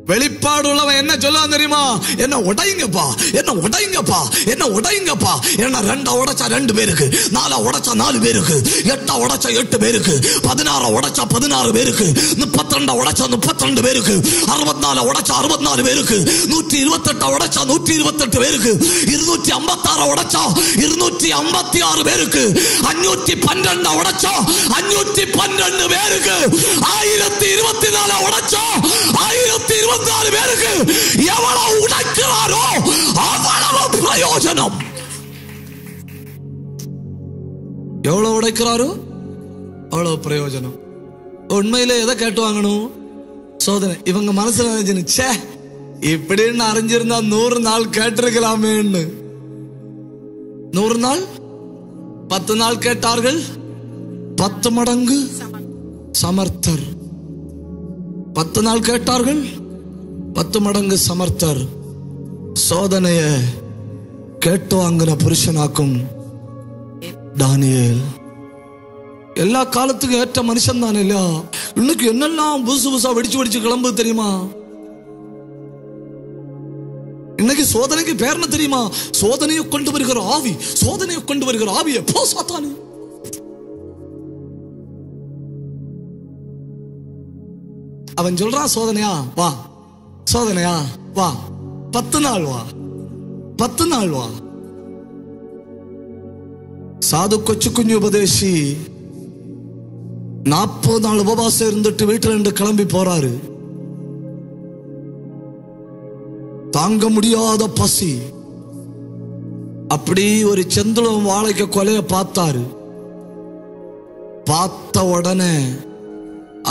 Speaker 1: வெளிப்பாடு உள்ளவன் என்ன சொல்லுவான் தெரியுமா? என்ன உடைங்கப்பா, என்ன உடைங்கப்பா, என்ன உடைங்கப்பா. என்ன 2ஆ உடைச்சா 2 பேருக்கு, 4ஆ உடைச்சா 4 பேருக்கு, 8ஆ உடைச்சா 8 பேருக்கு, 16ஆ உடைச்சா 16 பேருக்கு, 32ஆ உடைச்சா 32 பேருக்கு, 64ஆ உடைச்சா 64 பேருக்கு, 128ஆ உடைச்சா 128 பேருக்கு, 256ஆ உடைச்சா 256 பேருக்கு, 512ஆ உடைச்சா 512 பேருக்கு, 1024ஆ உடைச்சா 1024 பேருக்கு. எவ்வளவு உடைக்கிறாரோ அவ்வளவு பிரயோஜனம். எவ்வளவு உடைக்கிறாரோ அவ்வளவு பிரயோஜனம். உண்மையில எதை கேட்டு வாங்கணும்? சோதனை. இவங்க மனசுல நினைச்சு இப்படின்னு அறிஞ்சிருந்தா 100 நாள் கேட்டிருக்கலாமேன்னு. 100 நாள் 10 நாள் கேட்டார்கள். 10 மடங்கு சமர்த்தர். 10 நாள் கேட்டார்கள், 10 மடங்கு சமர்த்தர். சோதனைய கேட்டு வாங்கின புருஷனாக்கும் தானியேல். எல்லா காலத்துக்கும் ஏற்ற மனுஷன் தானே இல்லையா? இன்னைக்கு என்னெல்லாம் புதுசு புதுசா வெடிச்சு வெடிச்சு கிளம்புது தெரியுமா? இன்னைக்கு சோதனைக்கு பேர் என்ன தெரியுமா? சோதனையை கொண்டு வருகிற ஆவி. சோதனையை கொண்டு வருகிற ஆவியை போ சாத்தானே. அவன் சொல்றான், சோதனையா வா, சோதனையா வா, 10 நாள் வா, 10 நாள் வா. சாது கொச்சு குஞ்சு உபதேசி 40 நாள் உபவாசம் இருந்துட்டு வீட்டுல இருந்து கிளம்பி போறாரு. தாங்க முடியாத பசி. அப்படி ஒரு செந்துளம் வாழைக்க கொலைய பார்த்தாரு. பார்த்த உடனே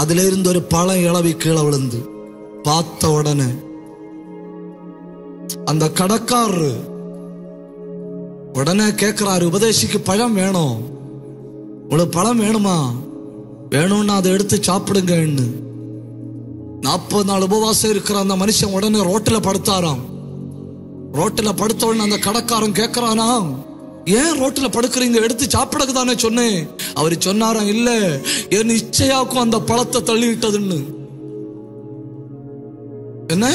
Speaker 1: அதுல இருந்து ஒரு பழம் இளவி கீழே விழுந்து. பார்த்த உடனே அந்த கடைக்காரரு உடனே கேட்கிறாரு, உபதேசிக்கு பழம் வேணும், உங்களுக்கு பழம் வேணுமா? வேணும்னா அதை எடுத்து சாப்பிடுங்க. 40 நாள் உபவாசம் இருக்கிற அந்த மனுஷன் உடனே ரோட்டில் படுத்தாராம். ரோட்டில் படுத்த உடனே அந்த கடைக்காரன் கேட்கிறானா, ஏன் ரோட்டில் படுக்கிறீங்க? எடுத்து சாப்பிடக்கு தானே சொன்னேன். அவரு சொன்னாராம், இல்ல என் இச்சையாக்கும் அந்த பழத்தை தள்ளிவிட்டதுன்னு. என்ன?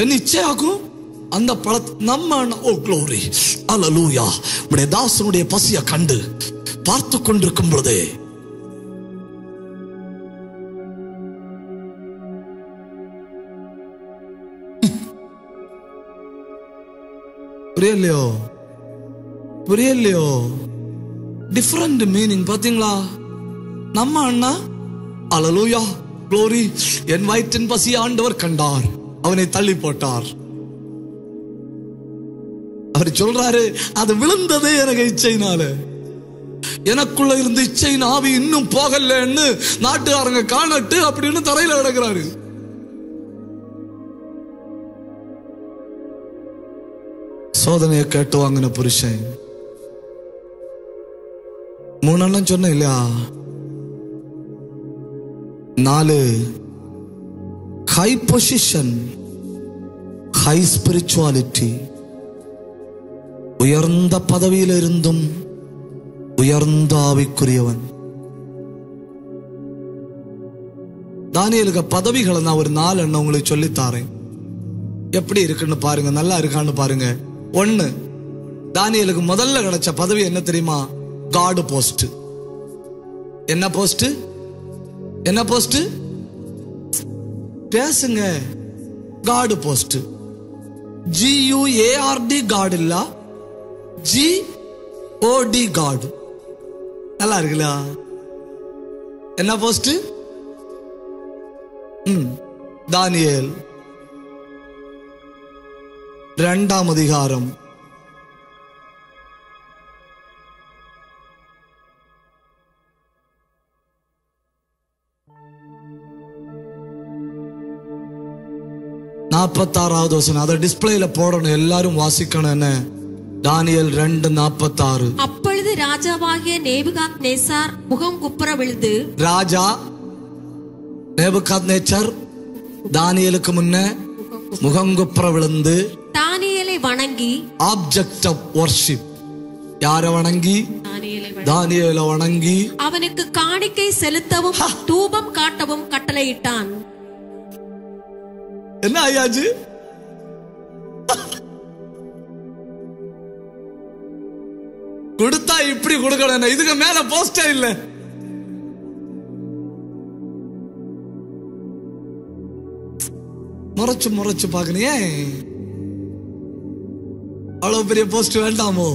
Speaker 1: என் இச்சையாக்கும் அந்த பழத்தை நம்ம ஓ க்ளோரி அல்லேலூயா. உடைய தாசனுடைய பசியை கண்டு பார்த்து கொண்டிருக்கும் பொழுதே புரியலையோ? புரியலையோ? டிஃபரண்ட் மீனிங் பாத்தீங்களா? நம்ம அண்ணா அல்லேலூயா க்ளோரி, என் வயிற்றின் பசியை ஆண்டவர் கண்டார், அவனை தள்ளி போட்டார். அவர் சொல்றாரு, அது விழுந்ததே எனக்கு இச்சைனால. எனக்குள்ள இருந்த இச்சையின் ஆவி இன்னும் போகலன்னு நாட்டுக்காரங்க காணட்டு அப்படின்னு தரையில கிடக்கிறாரு. சோதனையை கேட்டு வாங்கின புருஷன் 3 அண்ணன் சொன்ன இல்லையா? 4 ஹை பொசிஷன், ஹை ஸ்பிரிச்சுவாலிட்டி. உயர்ந்த பதவியில் இருந்தும் உயர்ந்த ஆவிக்குரியவன். தானியேலுக்கு பதவிகளை நான் ஒரு 4 எண்ணம் உங்களுக்கு சொல்லித்தாரேன். எப்படி இருக்குன்னு பாருங்க, நல்லா இருக்கான்னு பாருங்க. 1, தானியேலுக்கு முதல்ல கிடைச்ச பதவி என்ன தெரியுமா? God post. என்ன போஸ்ட்? என்ன போஸ்ட்? பேசுங்க. God post. GUARD காட் இல்ல, GOD காட். நல்லா இருக்குல்ல? என்ன போஸ்ட்? தானியேல் 2ஆம் அதிகாரம் 46வது வசனம். அதை டிஸ்பிளேல போடணும், எல்லாரும் வாசிக்கணும். என்ன? தானியேல் 2:46.
Speaker 2: அப்பொழுது ராஜாவாகிய நேபுகாத்நேச்சார் முகம் குப்புற விழுந்து,
Speaker 1: ராஜா நேபுகாத்நேச்சார் தானியேலுக்கு முன்ன முகம் குப்புற விழுந்து
Speaker 2: தானியேலை வணங்கி,
Speaker 1: ஆப்ஜெக்ட் ஆஃப் வர்ஷிப், யாரை வணங்கி? தானியேலை வணங்கி
Speaker 2: அவனுக்கு காணிக்கை செலுத்தவும் தூபம் காட்டவும் கட்டளையிட்டான்.
Speaker 1: என்ன ஐயாஜி? கொடுத்தா இப்படி கொடுக்கணும், இதுக்கு மேல போஸ்டே இல்ல. முறைச்சு முறைச்சு பாக்கணியே, அவ்வளவு பெரிய போஸ்ட் வேண்டாமோ?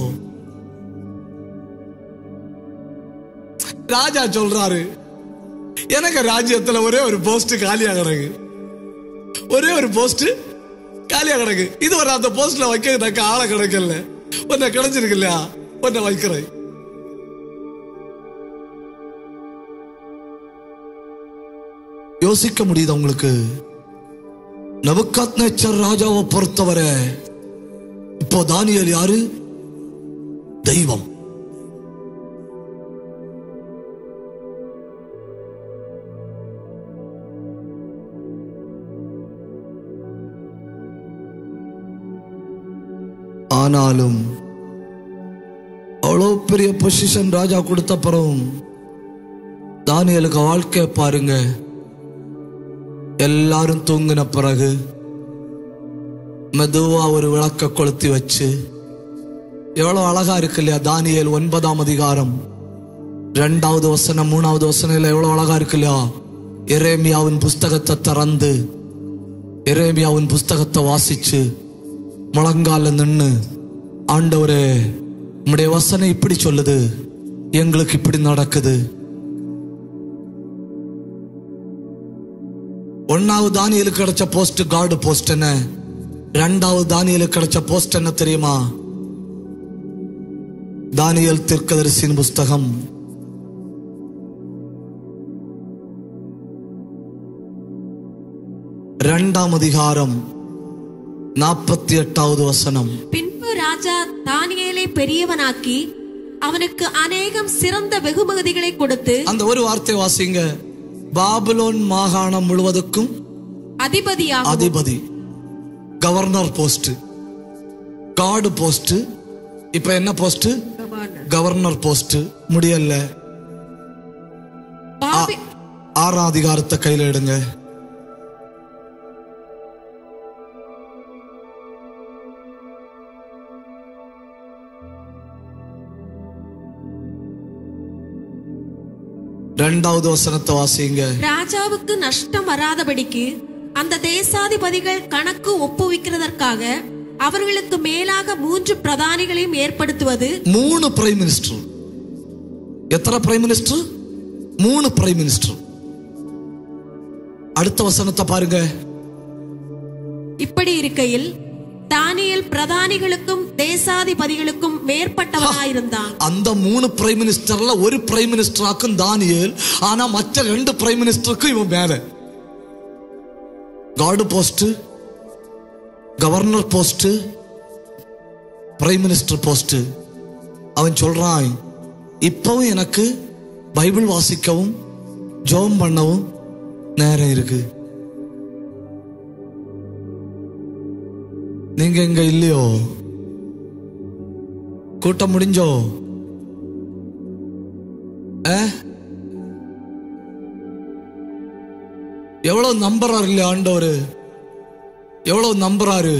Speaker 1: ராஜா சொல்றாரு, எனக்கு ராஜ்யத்துல ஒரே ஒரு போஸ்ட் காலியா கிடக்கு, ஒரே ஒரு போஸ்ட் காலியா கிடக்கு. இது ஒரு அந்த போஸ்ட்ல வைக்க ஆளை கிடைக்கல, ஒன்ன கிடைச்சிருக்கு இல்லையா, ஒன்ன வைக்கிறேன். யோசிக்க முடியுது உங்களுக்கு? நேபுகாத்நேச்சார் ராஜாவை பொறுத்தவரை இப்போ தானியேல் யாரு? தெய்வம். ஆனாலும் அவ்வளவு பெரிய பொசிஷன் ராஜா கொடுத்த பிறகும் தானியேலுக்கு வாழ்க்கை பாருங்க. எல்லாரும் தூங்கின பிறகு மெதுவா ஒரு விளக்க கொளுத்தி வச்சு, எவ்வளவு அழகா இருக்கு இல்லையா? தானியேல் 9ஆம் அதிகாரம் 2வது வசனம் 3வது வசனம் எவ்வளவு அழகா இருக்கு இல்லையா? எரேமியாவின் புஸ்தகத்தை திறந்து எரேமியாவின் புஸ்தகத்தை வாசிச்சு முழங்கால நின்னு, ஆண்டவரே உம்முடைய வசனம் இப்படி சொல்லுது, எங்களுக்கு இப்படி நடக்குது. 1வது தானியேலுக்கு கிடைச்ச போஸ்ட் காட் போஸ்ட் என்ன? 2வது தானியேலுக்கு கிடைச்ச போஸ்ட் என்ன தெரியுமா? தானியேல் தீர்க்கதரிசியின் புஸ்தகம் 2ஆம் அதிகாரம் 48வது வசனம்.
Speaker 2: பின்பு ராஜா தானியேலை பெரியவனாக்கி அவனுக்கு அநேகம் சிறந்த வெகுமதிகளை கொடுத்து, அந்த ஒரு வார்த்தை வாசிங்க, பாபிலோன் மாகாணம் முழுவதுக்கும் அதிபதி, கவர்னர் போஸ்ட், காடு போஸ்ட். இப்ப என்ன போஸ்ட்? Governor post. முடியல. 6ஆம் அதிகாரத்தை கையில எடுங்க. இரண்டாவது வசனத்தை வாசிங்க. ராஜாவுக்கு நஷ்டம் வராதபடிக்கு அந்த தேசாதிபதிகள் கணக்கு ஒப்புவிக்கிறதற்காக அவர்களுக்கு மேலாக 3 பிரதானிகளையும் ஏற்படுத்துவது.
Speaker 1: 3 பிரைம் மினிஸ்டர். எத்தனை பிரைம் மினிஸ்டர்? 3 prime minister. அடுத்த வசனத்தை பாருங்க.
Speaker 2: இப்படி இருக்கையில் தானியேல் பிரதானிகளுக்கும் தேசாதிபதிகளுக்கும் மேற்பட்டவனாயிருந்தான்.
Speaker 1: அந்த 3 பிரைம் மினிஸ்டர்ல ஒரு பிரைம் மினிஸ்டராக்கும் தானியேல், ஆனா மற்ற 2 பிரைம் மினிஸ்டருக்கும் இவன் மேல. காடு post, governor post, prime minister post. அவன் சொல்றான், இப்பவும் எனக்கு பைபிள் வாசிக்கவும் ஜெபம் பண்ணவும் நேரம் இருக்கு. நீங்க இங்க இல்லையோ? கூட்டம் முடிஞ்சோ? எவ்வளவு நம்புறாரு இல்லையா ஆண்டவர்? எவ்வளவு நம்புறாரு?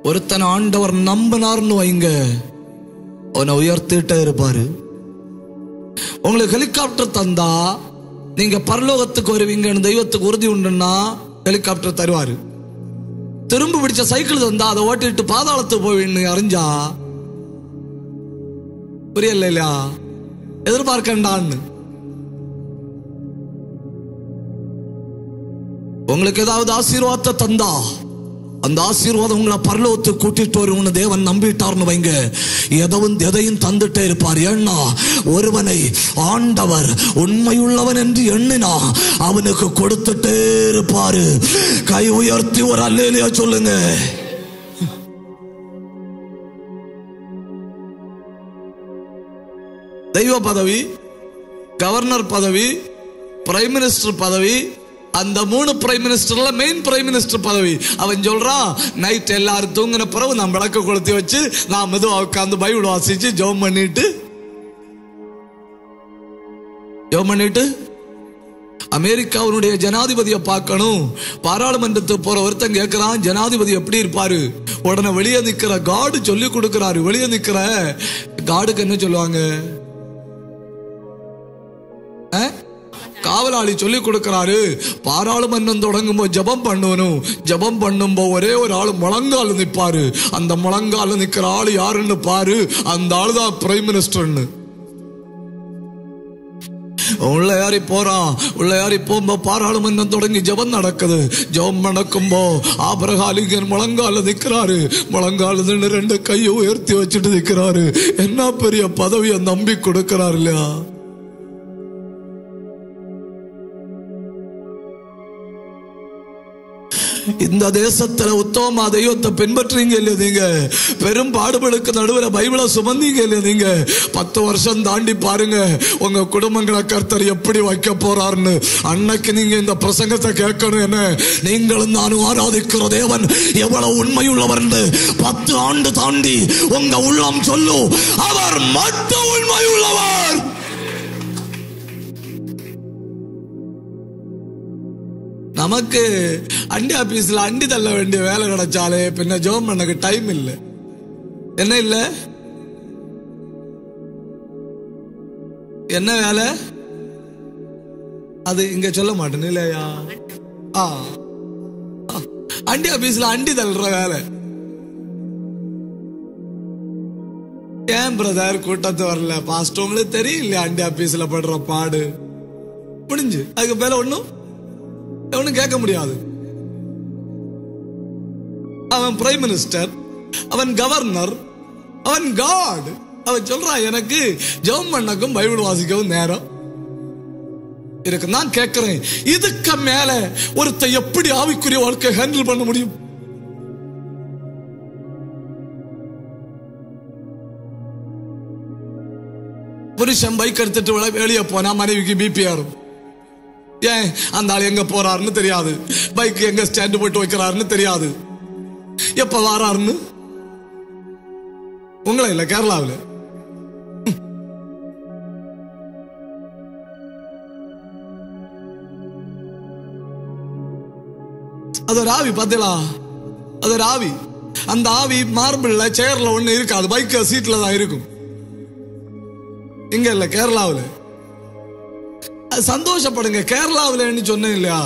Speaker 1: ஒருத்தன் ஆண்டவர் நம்பினார்னு வைங்க, அவனை உயர்த்திட்டே இருப்பாரு. உங்களுக்கு ஹெலிகாப்டர் தந்தா நீங்க பரலோகத்துக்கு வருவீங்கன்னு தெய்வத்துக்கு உறுதி உண்டுன்னா ஹெலிகாப்டர் தருவாரு. திரும்ப பிடிச்ச சைக்கிள் தந்தா அதை ஓட்டிட்டு பாதாளத்துக்கு போவீன்னு அறிஞ்சா புரியல இல்லையா? எதிர்பார்க்கண்டான்னு. உங்களுக்கு ஏதாவது ஆசீர்வாதத்தை தந்தா அந்த ஆசீர்வாதம் உங்களை பரலோகத்துக்கு கூட்டிட்டு வரும்னு தேவன் நம்பிட்டார்னு வைங்க, எதையும் தந்துட்டே இருப்பார். ஏன்னா ஒருவனை ஆண்டவர் உண்மையுள்ளவன் என்று எண்ணினா அவனுக்கு கொடுத்துட்டே இருப்பாரு. கை உயர்த்தி ஒரு அல்லேலூயா சொல்லுங்க. தெய்வ பதவி, கவர்னர் பதவி, பிரைம் மினிஸ்டர் பதவி, அந்த 3 பிரைம் மினிஸ்டர்ல மெயின் பிரைம் மினிஸ்டர் பதவி. அவன் சொல்றான், நைட் எல்லாரும் தூங்கின பிறகு நான் விளக்க கொளுத்தி வச்சு நான் மெதுவா உட்காந்து பைபிள் வாசிச்சு ஜெபம் பண்ணிட்டு அமெரிக்காவுடைய ஜனாதிபதியை பார்க்கணும். பாராளுமன்றத்துக்கு போற ஒருத்தன் கேட்கிறான், ஜனாதிபதி எப்படி இருப்பாரு? உடனே வெளியே நிக்கிற காடு சொல்லி கொடுக்கிறாரு. வெளியே நிக்கிற காடுக்கு என்ன சொல்லுவாங்க? காவலாளி சொல்லி கொடுக்கிறாரு. பாராளுமன்றம் தொடங்கும் போது ஜெபம் பண்ணணும். ஜெபம் பண்ணும்போது ஒரே ஒரு ஆளு முழங்கால நிப்பாரு. அந்த முழங்கால நிக்கிற ஆளு யாருன்னு பாரு, அந்த ஆளு தான் பிரைம் மினிஸ்டர்னு. உள்ள யாரி போறான். உள்ள யாரி போகும்போ பாராளுமன்றம் தொடங்கி ஜெபம் நடக்குது. ஜெபம் நடக்கும்போ ஆபிரகாம் முழங்கால நிக்கிறாரு. முழங்கால 2 கையை உயர்த்தி வச்சுட்டு நிக்கிறாரு. என்ன பெரிய பதவியை நம்பி கொடுக்கிறாரு இல்லையா? இந்த தேசத்துல உத்தமமா தெய்வத்தை பின்பற்றீங்க இல்லையா? நீங்க பெரும் பாடுபடுக்கு நடுவில் பைபிளை சுமந்தீங்க இல்லையா? நீங்க 10 வருஷம் தாண்டி பாருங்க உங்க குடும்பங்களை கர்த்தர் எப்படி வைக்க போறாருன்னு. அன்னைக்கு நீங்க இந்த பிரசங்கத்தை கேட்கணும். என்ன, நீங்களும் நானும் ஆராதிக்கிற தேவன் எவ்வளவு உண்மையுள்ளவர் 10 ஆண்டு தாண்டி உங்க உள்ளம் சொல்லும், அவர் மட்டும் உண்மையுள்ளவர். நமக்கு அண்டி ஆபீஸ்ல அண்டி தள்ள வேண்டிய வேலை கிடைச்சாலே பின்ன ஜெபம் பண்ணக்கு டைம் இல்லை. என்ன இல்ல? என்ன வேலை அது? இங்க சொல்ல மாட்டேன் இல்லையா? அண்டி ஆபீஸ்ல அண்டி தள்ளுற வேலை. ஏன் பிரதர் கூட்டத்து வரல? பாஸ்டர் உங்களுக்கு தெரியல அண்டி ஆபீஸ்ல படுற பாடு. முடிஞ்சு அதுக்கு மேல ஒன்னும் கேட்க முடியாது. அவன் பிரைம் மினிஸ்டர், அவன் கவர்னர், அவன் காட். அவன் சொல்றான் எனக்கு ஜெபம் பண்ணக்கும் பைபிள் வாசிக்கவும் நேரம் இருக்கு. நான் கேட்கிறேன், இதுக்கு மேல ஒருத்த எப்படி ஆவிக்குரிய வாழ்க்கை ஹேண்டில் பண்ண முடியும்? புருஷன் பைக் எடுத்துட்டு வெளியே போனா மனைவிக்கு பிபி ஏறும். ஏன்? அந்த ஆள் எங்க போறாருன்னு தெரியாது, பைக் எங்க ஸ்டாண்ட் போட்டு வைக்கிறாருன்னு தெரியாது, எப்ப வாராருன்னு. உங்களை இல்ல, கேரளாவில் அது ஒரு ஆவி. பார்த்தீங்களா? அது ஒரு ஆவி. அந்த ஆவி மார்பிள்ல சேர்ல ஒண்ணு இருக்காது, பைக் சீட்ல தான் இருக்கும். இங்க இல்ல, கேரளாவில். சந்தோஷப்படுங்க, கேரளாவில் சொன்னேன் இல்லையா?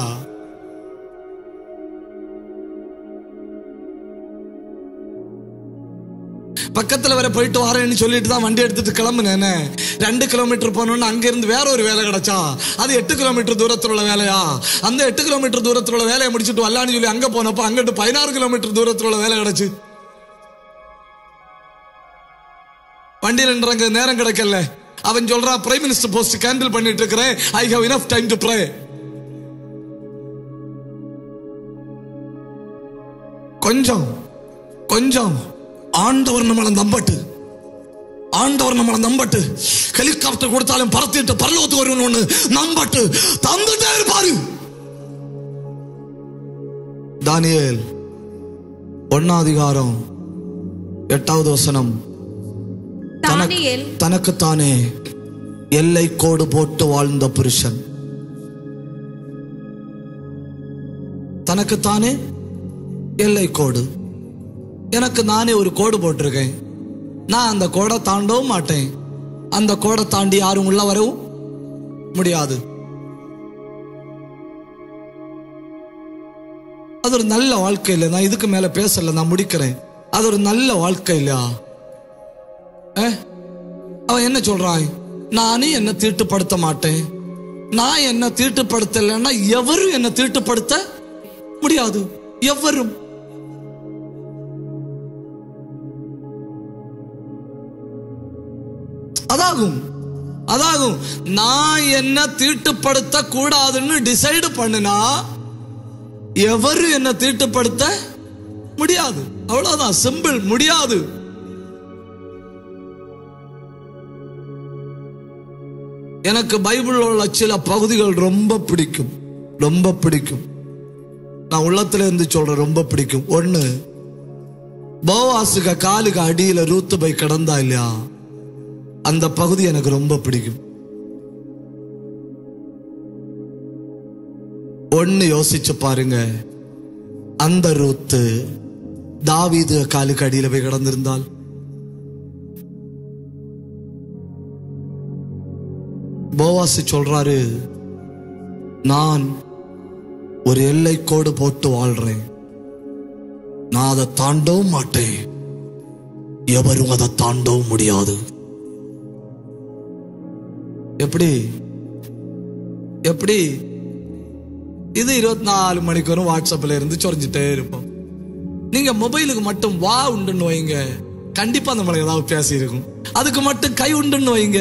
Speaker 1: பக்கத்துல வர போயிட்டு வரேன்னு சொல்லிட்டு தான் வண்டி எடுத்துட்டு கிளம்புனேன். 2 கிலோமீட்டர் போனோன்னு அங்க இருந்து வேற ஒரு வேலை கிடைச்சா, அது 8 கிலோமீட்டர் தூரத்துல உள்ள வேலையா? அந்த 8 கிலோமீட்டர் தூரத்துல உள்ள வேலையை முடிச்சுட்டு வரலான்னு சொல்லி அங்க போனப்ப அங்கிட்டு 16 கிலோமீட்டர் தூரத்துல உள்ள வேலை கிடைச்சு. வண்டியில் நின்றங்க நேரம் கிடைக்கல. அவன் சொல்றான், பிரைம் மினிஸ்டர் போஸ்ட் கேண்டில் பண்ணிட்டு இருக்கிறேன், I have enough time to pray. கொஞ்சம் ஆண்டவர் நம்மளை நம்பட்டு ஹெலிகாப்டர் கொடுத்தாலும் பறத்திட்டு பரலோகத்துக்கு வருவன்னு நம்பட்டு தந்துட்டே இருப்பாரு. தானியேல் 1:8 தனக்குத்தானே எல்லை கோடு போட்டு வாழ்ந்த புருஷன். தனக்குத்தானே எல்லை கோடு. எனக்கு நானே ஒரு கோடு போட்டிருக்கேன். நான் அந்த கோடை தாண்டவும் மாட்டேன். அந்த கோடை தாண்டி யாரும் உள்ள வரவும் முடியாது. அது ஒரு நல்ல வாழ்க்கை இல்லை. நான் இதுக்கு மேல பேசல, நான் முடிக்கிறேன். அது ஒரு நல்ல வாழ்க்கை இல்லையா? அவன் என்ன சொல்றான்? நானே என்ன தீட்டுப்படுத்த மாட்டேன். நான் என்ன தீட்டுப்படுத்தலைன்னா எவரும் என்ன தீட்டுப்படுத்த முடியாது. எவரும். அதாகும் நான் என்ன தீட்டுப்படுத்த கூடாதுன்னு டிசைடு பண்ணுனா எவரும் என்ன தீட்டுப்படுத்த முடியாது. அவ்வளவுதான், சிம்பிள். முடியாது. எனக்கு பைபிள் உள்ள சில பகுதிகள் ரொம்ப பிடிக்கும். நான் உள்ளத்துல இருந்து சொல்றேன், ரொம்ப பிடிக்கும். ஒண்ணு, போவாசுக்கு காலுக்கு அடியில ரூத்து போய் கிடந்தா இல்லையா, அந்த பகுதி எனக்கு ரொம்ப பிடிக்கும். ஒண்ணு யோசிச்சு பாருங்க, அந்த ரூத்து தாவீது காலுக்கு அடியில போய் கிடந்திருந்தால், போவாஸ் சொல்றாரு, நான் ஒரு எல்லை கோடு போட்டு வாழ்றேன், நான் அதை தாண்டவும் மாட்டேன், எவரும் அதை தாண்டவும் முடியாது. எப்படி இது 24 மணிக்கு வாட்ஸ்அப்ல இருந்து சொரிஞ்சிட்டே இருப்போம். நீங்க மொபைலுக்கு மட்டும் வா உண்டுன்னு வைங்க, கண்டிப்பா நம்மள ஏதாவது பேசி இருக்கும். அதுக்கு மட்டும் கை உண்டுன்னு வைங்க,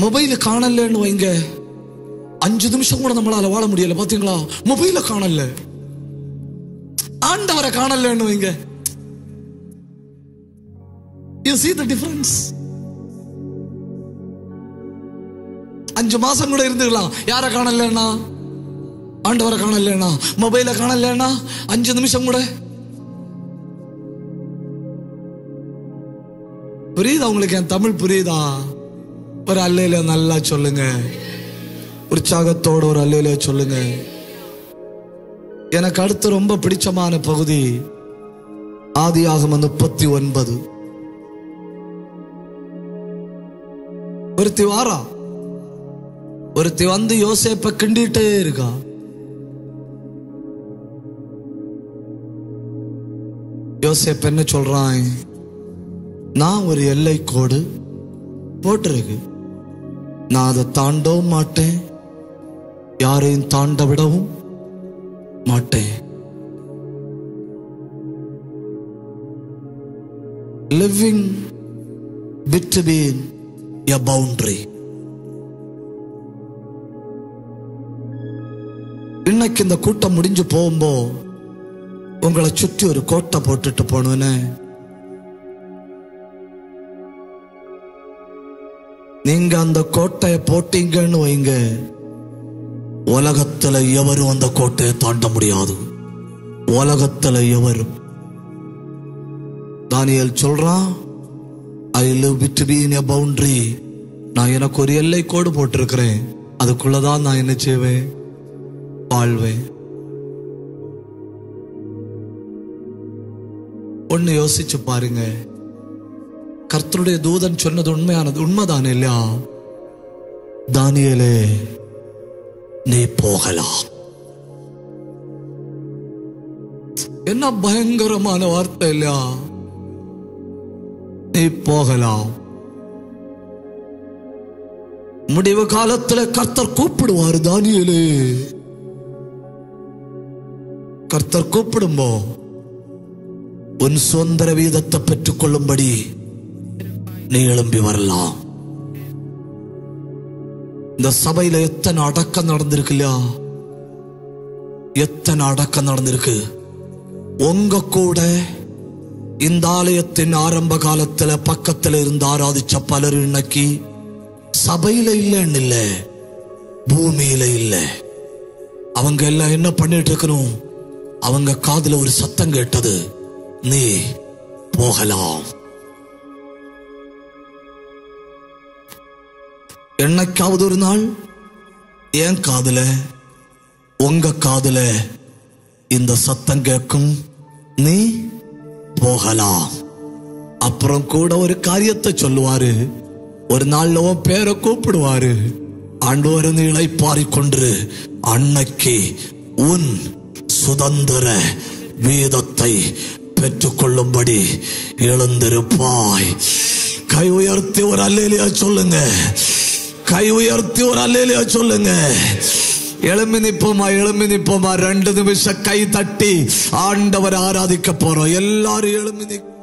Speaker 1: மொபைல காணலன்னு வைங்க, 5 நிமிஷம் கூட நம்மளால வாழ முடியல. பாத்தீங்களா? மொபைல காணல, ஆண்டவரை காணலன்னு வைங்க. You see the difference? 5 மாசம் கூட இருந்துக்கலாம். யார காணலன்னா? ஆண்டவரை காணலன்னா. மொபைல காணலன்னா 5 நிமிஷம் கூட புரியுதா உங்களுக்கு? என் தமிழ் புரியுதா? ஒரு அல்லேலூயா நல்லா சொல்லுங்க, உற்சாகத்தோட ஒரு அல்லேலூயா சொல்லுங்க. எனக்கு அடுத்து ரொம்ப பிடிச்சமான பகுதி ஆதியாகமம் 39. ஒருத்தி வாரா, ஒருத்தி வந்து யோசேப்பை கிண்டிட்டே இருக்கா. யோசேப் என்ன சொல்றான்? நான் ஒரு எல்லை கோடு போட்டிருக்கு, நான் அதை தாண்டவும் மாட்டேன், யாரையும் தாண்ட விடவும் மாட்டேன். லிவிங் பிட்வீன் எ பவுண்டரி. இன்னைக்கு இந்த கூட்டம் முடிஞ்சு போகும்போ உங்களை சுற்றி ஒரு கோட்டை போட்டுட்டு போனேன்னு, நீங்க அந்த கோட்டையை போட்டீங்கன்னு வைங்க, உலகத்துல எவரும் அந்த கோட்டையை தாண்ட முடியாது. உலகத்துல எவரும். தானியேல் சொல்றான், I live between a boundary. நான் எனக்கு ஒரு எல்லை கோடு போட்டிருக்கிறேன், அதுக்குள்ளதான் நான் என்ன செய்வேன்? வாழ்வேன். ஒன்னு யோசிச்சு பாருங்க, கர்த்தருடைய தூதன் சொன்னது உண்மைதானே இல்லையா? தானியேலே, நீ போகலாம். என்ன பயங்கரமான வார்த்தை இல்லையா? நீ போகலாம். முடிவு காலத்துல கர்த்தர் கூப்பிடுவார். தானியேலே, கர்த்தர் கூப்பிடும்போ உன் சுதந்திர வீதத்தை பெற்றுக் கொள்ளும்படி நீ எழும்பி வரலாம். இந்த சபையில எத்தனை அடக்கம் நடந்திருக்கு இல்லையா? எத்தனை அடக்கம் நடந்திருக்கு. உங்க கூட இந்த ஆலயத்தின் ஆரம்ப காலத்துல பக்கத்துல இருந்து ஆராதிச்ச பலர் இன்னைக்கு சபையில இல்லைன்னு இல்ல, பூமியில இல்ல. அவங்க எல்லாம் என்ன பண்ணிட்டு இருக்கணும்? அவங்க காதுல ஒரு சத்தம் கேட்டது, நீ போகலாம். என்னைக்காவது ஒரு நாள் என் காதுல உங்க காதுல இந்த சத்தம் கேட்கும், நீ போகலாம். அப்புறம் கூட ஒரு காரியத்தை சொல்லுவாரு. ஒரு நாள்ல உன் பேரை கூப்பிடுவாரு. ஆண்டவரை இளைப்பாரி கொண்டு அன்னைக்கு உன் சுதந்திர வீதத்தை பெற்றுக்கொள்ளும்படி எழுந்திருப்பாய். கை உயர்த்தி ஒரு அல்லேலூயா சொல்லுங்க. கை உயர்த்தி ஒரு அல்லேலூயா சொல்லுங்க. எழும்பி நிப்போமா, எழும்பி நிப்போமா. 2 நிமிஷம் கை தட்டி ஆண்டவரை ஆராதிக்க போறோம். எல்லாரும் எழும்பி நிப்போம்.